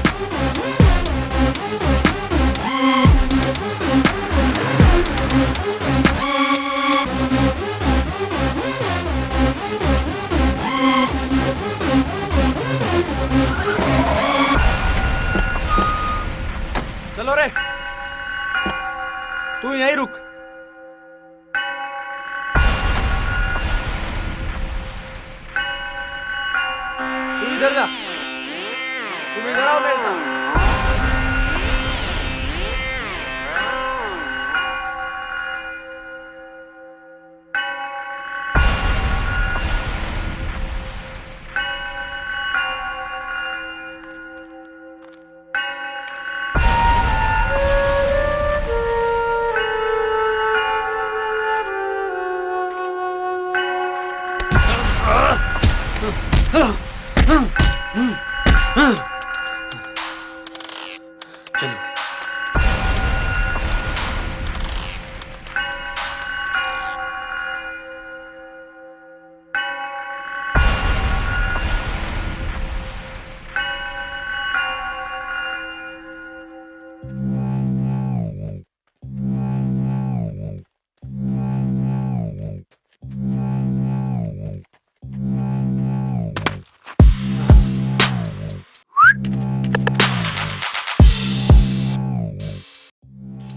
Speaker 17: चलो रे, तू यहीं रुक। तू इधर जा, तुम इधर आओ मेरे साथ।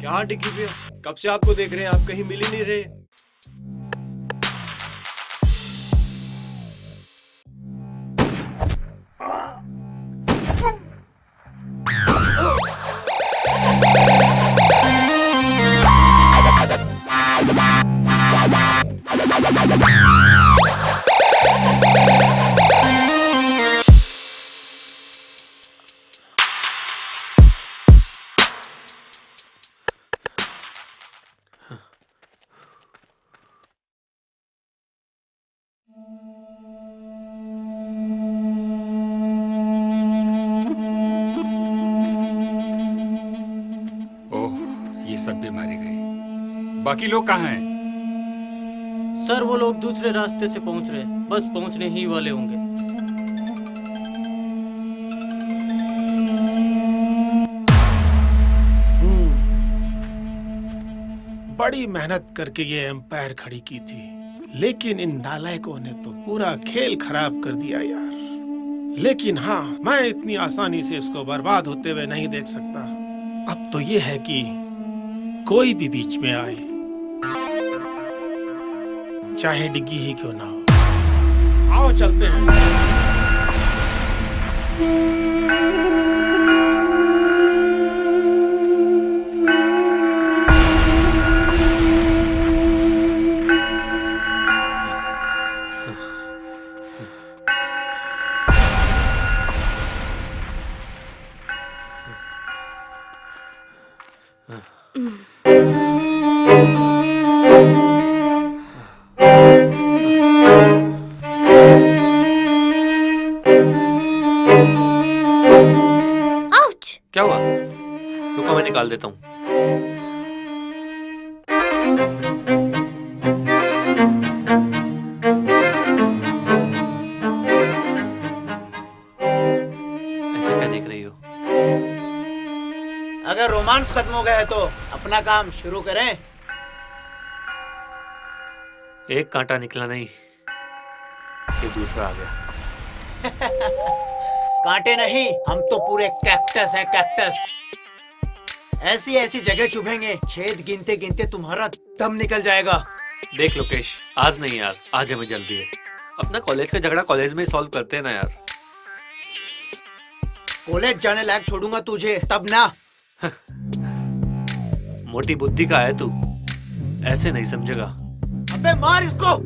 Speaker 19: क्या डिग्गी पे हो? कब से आपको देख रहे हैं, आप कहीं मिल ही नहीं रहे।
Speaker 10: सब भी मारे गए। बाकी लोग कहाँ हैं?
Speaker 19: सर वो लोग दूसरे रास्ते से पहुंच रहे, बस पहुंचने ही वाले होंगे।
Speaker 8: बड़ी मेहनत करके ये एम्पायर खड़ी की थी, लेकिन इन नालायकों ने तो पूरा खेल खराब कर दिया यार। लेकिन हाँ, मैं इतनी आसानी से इसको बर्बाद होते हुए नहीं देख सकता। अब तो ये है कि कोई भी बीच में आए, चाहे डिग्गी ही क्यों ना हो। आओ चलते हैं।
Speaker 7: क्या हुआ? रुको मैं निकाल देता हूँ। ऐसे क्या देख रही हो?
Speaker 4: अगर रोमांस खत्म हो गया है तो अपना काम शुरू करें।
Speaker 7: एक कांटा निकला नहीं कि दूसरा आ गया।
Speaker 4: कांटे नहीं, हम तो पूरे कैक्टस है, कैक्टस। ऐसी ऐसी जगह चुभेंगे, छेद गिनते गिनते तुम्हारा दम निकल जाएगा।
Speaker 7: देख लोकेश, आज नहीं यार, आज हमें जल्दी है। अपना कॉलेज का झगड़ा कॉलेज में ही सॉल्व करते हैं ना यार।
Speaker 4: कॉलेज जाने लायक छोड़ूंगा तुझे तब ना।
Speaker 7: मोटी बुद्धि का है तू, ऐसे नहीं समझेगा।
Speaker 4: अबे मार इसको।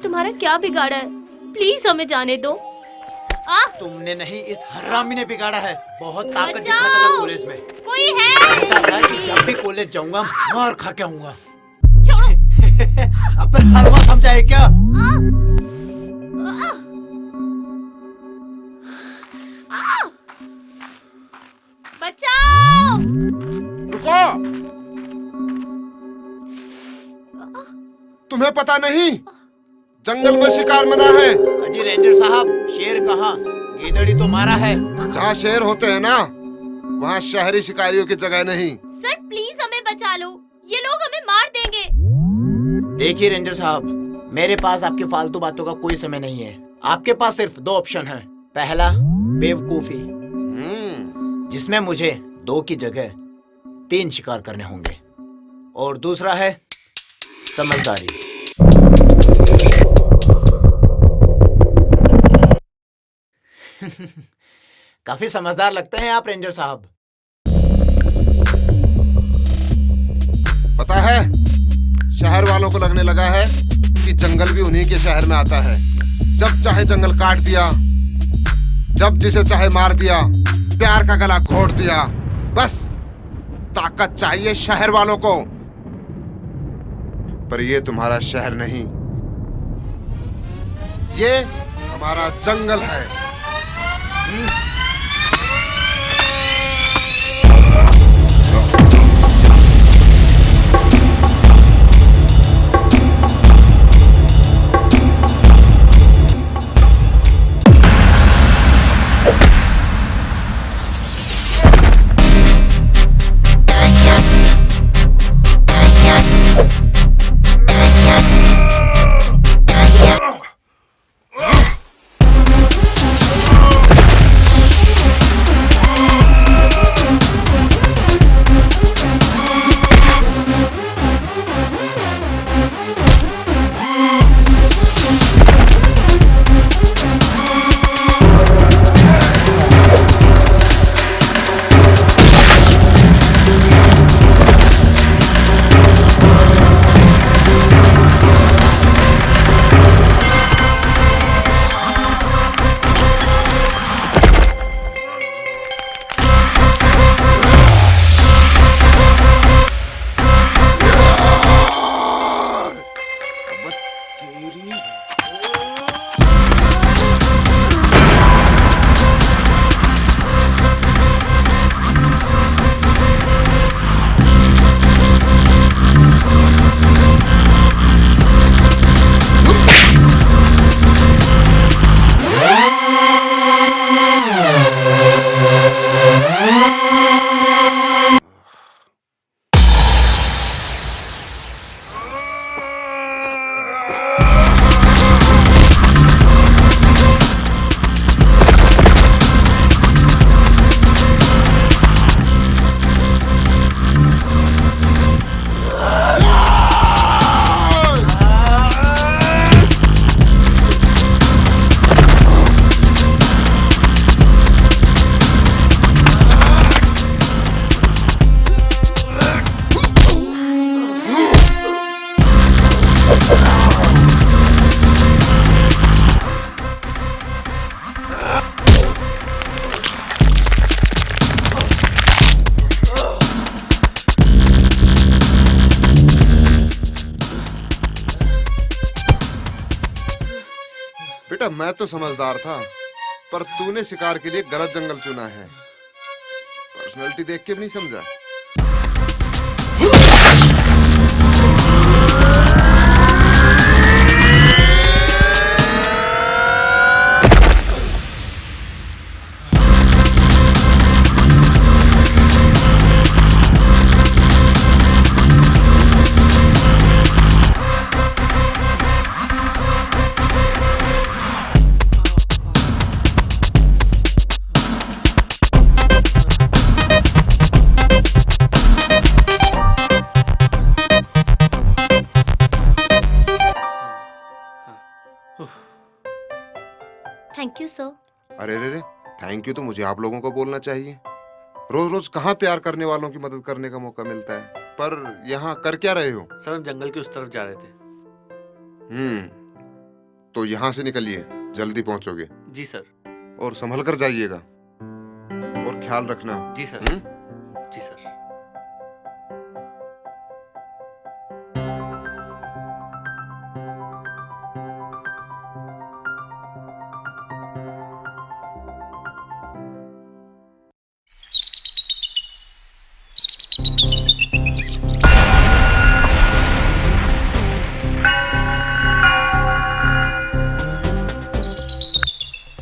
Speaker 11: तुम्हारा क्या बिगाड़ा है? प्लीज हमें जाने दो।
Speaker 4: तुमने नहीं, इस हरामी ने बिगाड़ा है। बहुत ताकत
Speaker 11: बचाओ!
Speaker 4: दिखाता था कॉलेज में।
Speaker 11: कोई है?
Speaker 4: कहता था कि जब भी कॉलेज जाऊंगा मार खा के आऊंगा। अब हलवा समझा है क्या?
Speaker 11: बचाओ!
Speaker 15: रुको! तुम्हें पता नहीं जंगल में शिकार मना है।
Speaker 4: अजी रेंजर साहब, शेर कहाँ? गीदड़ी तो मारा है।
Speaker 15: जहाँ शेर होते हैं ना, वहाँ शहरी शिकारियों की जगह नहीं।
Speaker 11: सर प्लीज हमें बचा लो, ये लोग हमें मार देंगे।
Speaker 4: देखिए रेंजर साहब, मेरे पास आपकी फालतू बातों का कोई समय नहीं है। आपके पास सिर्फ 2 ऑप्शन हैं। पहला बेवकूफी, जिसमें मुझे 2 की जगह 3 शिकार करने होंगे, और दूसरा है समझदारी। काफी समझदार लगते हैं आप रेंजर साहब।
Speaker 15: पता है, शहर वालों को लगने लगा है कि जंगल भी उन्हीं के शहर में आता है। जब चाहे जंगल काट दिया, जब जिसे चाहे मार दिया, प्यार का गला घोट दिया। बस ताकत चाहिए शहर वालों को। पर ये तुम्हारा शहर नहीं, ये हमारा जंगल है। बेटा मैं तो समझदार था, पर तूने शिकार के लिए गलत जंगल चुना है। पर्सनालिटी देख के भी नहीं समझा।
Speaker 11: Thank you sir.
Speaker 15: अरे रे रे, थैंक यू तो मुझे आप लोगों को बोलना चाहिए। रोज रोज कहाँ प्यार करने वालों की मदद करने का मौका मिलता है। पर यहाँ कर क्या रहे हो?
Speaker 7: सर हम जंगल के उस तरफ जा रहे थे।
Speaker 15: तो यहाँ से निकलिए, जल्दी पहुंचोगे।
Speaker 7: जी सर।
Speaker 15: और संभल कर जाइएगा और ख्याल रखना।
Speaker 7: जी सर। जी सर।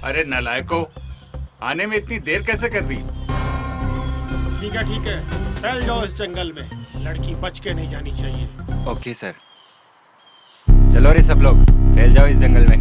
Speaker 10: अरे नालायको, आने में इतनी देर कैसे कर दी?
Speaker 8: ठीक है, फैल जाओ इस जंगल में, लड़की बच के नहीं जानी चाहिए।
Speaker 5: Okay sir. चलो रे सब लोग, फैल जाओ इस जंगल में।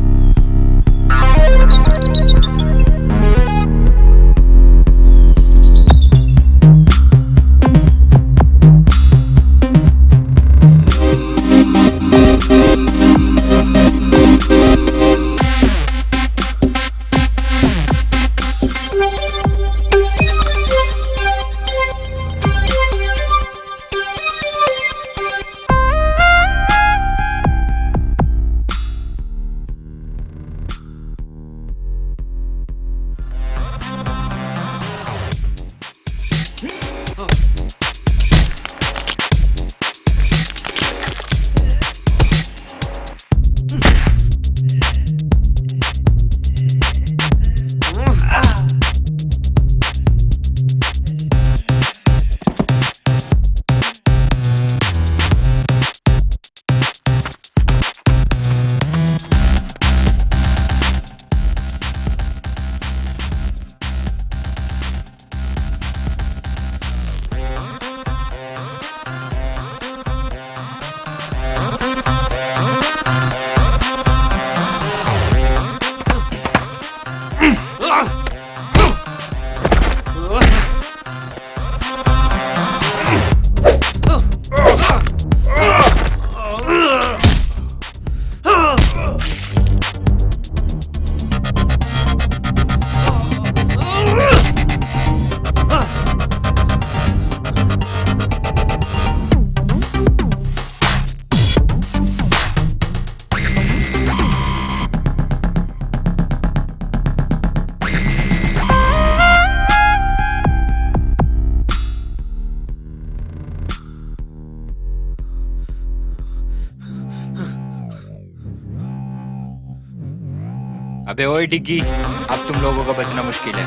Speaker 5: अबे ओए डिग्गी, अब तुम लोगों का बचना मुश्किल है।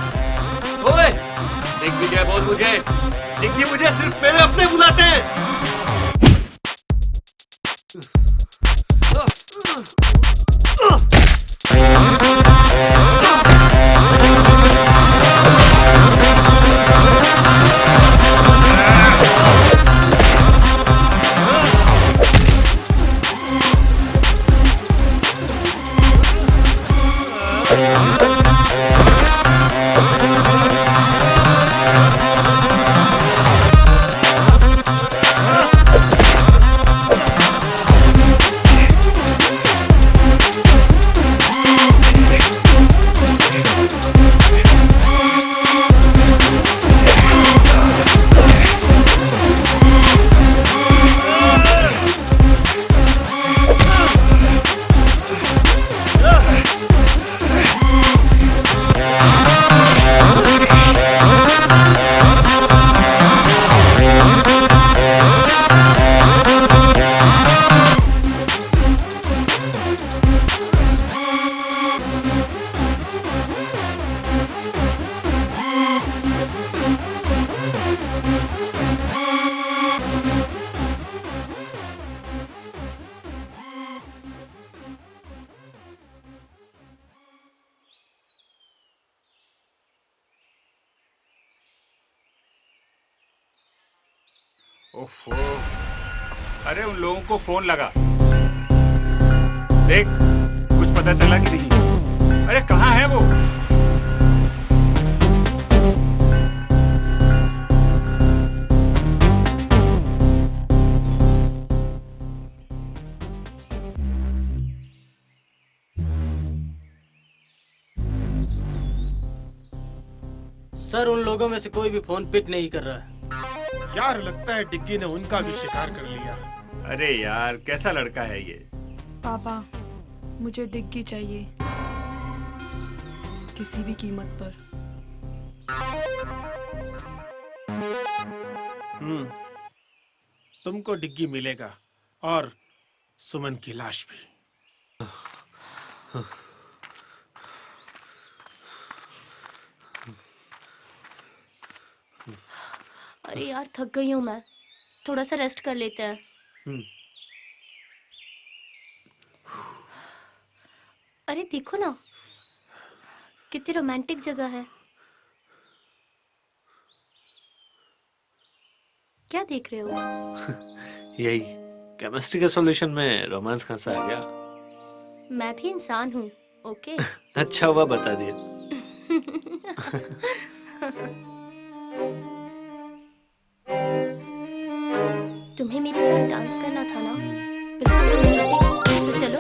Speaker 17: ओए, दिग्विजय बोल मुझे, डिग्गी मुझे सिर्फ मेरे अपने बुलाते हैं।
Speaker 10: ओफो, अरे उन लोगों को फोन लगा, देख कुछ पता चला कि नहीं? अरे कहाँ है वो?
Speaker 6: सर उन लोगों में से कोई भी फोन पिक नहीं कर रहा है।
Speaker 8: यार लगता है डिग्गी ने उनका भी शिकार कर लिया।
Speaker 10: अरे यार कैसा लड़का है ये?
Speaker 13: पापा मुझे डिग्गी चाहिए, किसी भी कीमत पर।
Speaker 8: तुमको डिग्गी मिलेगा और सुमन की लाश भी।
Speaker 11: अरे यार थक गई हूँ मैं, थोड़ा सा रेस्ट कर लेते हैं। अरे देखो ना, कितनी रोमांटिक जगह है। क्या देख रहे हो?
Speaker 7: यही केमिस्ट्री के सॉल्यूशन में रोमांस कहाँ से आ गया?
Speaker 11: मैं भी इंसान हूँ, ओके?
Speaker 7: अच्छा हुआ बता दिया।
Speaker 11: तुम्हें मेरे साथ डांस करना था ना? बिल्कुल, तो चलो।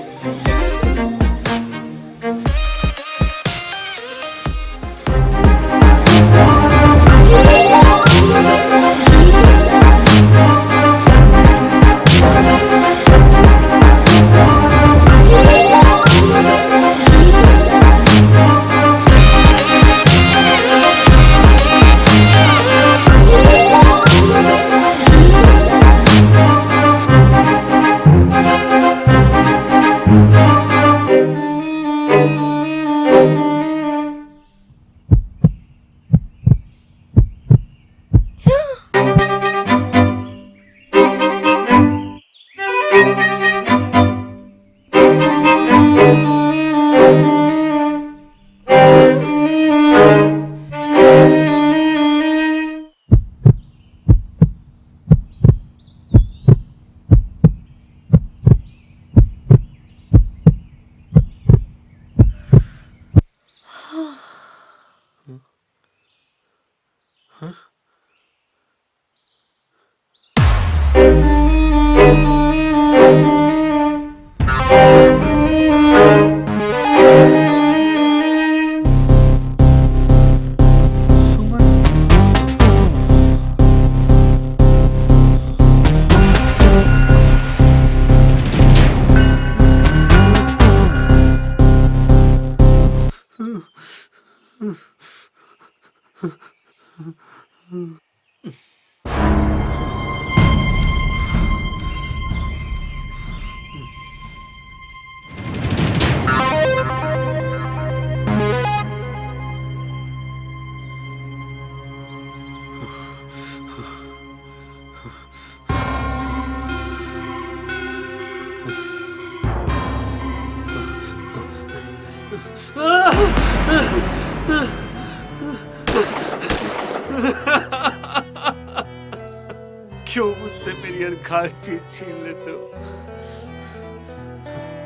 Speaker 7: क्यों मुझसे मेरी हर खास चीज छीन लेते हो?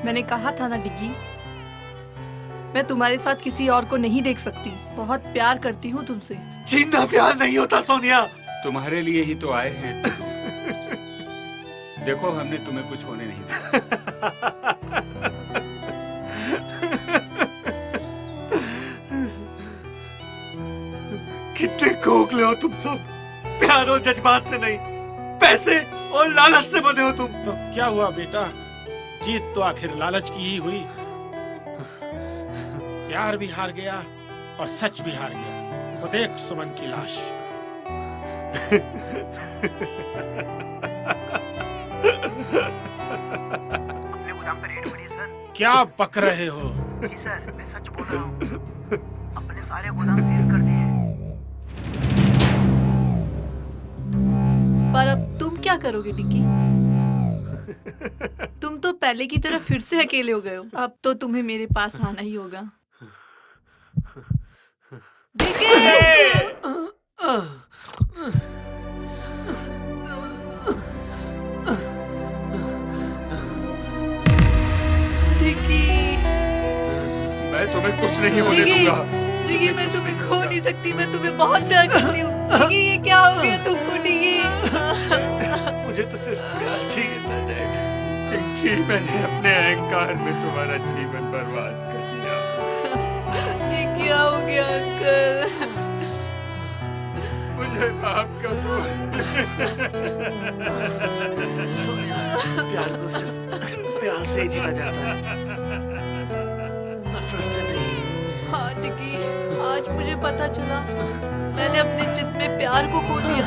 Speaker 13: मैंने कहा था ना डिग्गी, मैं तुम्हारे साथ किसी और को नहीं देख सकती। बहुत प्यार करती हूँ तुमसे।
Speaker 7: छीनना प्यार नहीं होता सोनिया।
Speaker 10: तुम्हारे लिए ही तो आए हैं। देखो हमने तुम्हें कुछ होने नहीं दिया।
Speaker 7: कितने खोखले हो तुम सब। प्यार और जज्बात से नहीं, पैसे और लालच से बने हो तुम।
Speaker 8: तो क्या हुआ बेटा, जीत तो आखिर लालच की ही हुई। प्यार भी हार गया और सच भी हार गया। वो देख सुमन की लाश। क्या बक रहे हो?
Speaker 4: जी सर, मैं सच बोल रहा हूँ। अपने सारे गोदाम सील कर दिए।
Speaker 13: पर अब तुम क्या करोगे डिग्गी? तुम तो पहले की तरह फिर से अकेले हो गए हो। अब तो तुम्हें मेरे पास आना ही होगा।
Speaker 10: मैं तुम्हें कुछ नहीं होने दूंगा।
Speaker 13: डिग्गी, मैं तुम्हें खो नहीं सकती। मैं तुम्हें बहुत प्यार करती हूँ। डिग्गी, ये क्या हो गया तुमको डिग्गी?
Speaker 7: मुझे तो सिर्फ प्यार चाहिए था डैड।
Speaker 10: चिंकी, मैंने अपने अहंकार में तुम्हारा जीवन बर्बाद कर दिया।
Speaker 13: ये क्या हो गया अंकल?
Speaker 10: मुझे माफ कर दो।
Speaker 7: सोनिया, प्यार को सिर्फ प्यार से ही जीता जाता है।
Speaker 13: टिकी, आज मुझे पता चला मैंने अपने जिद में प्यार को खो दिया।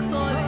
Speaker 13: सॉरी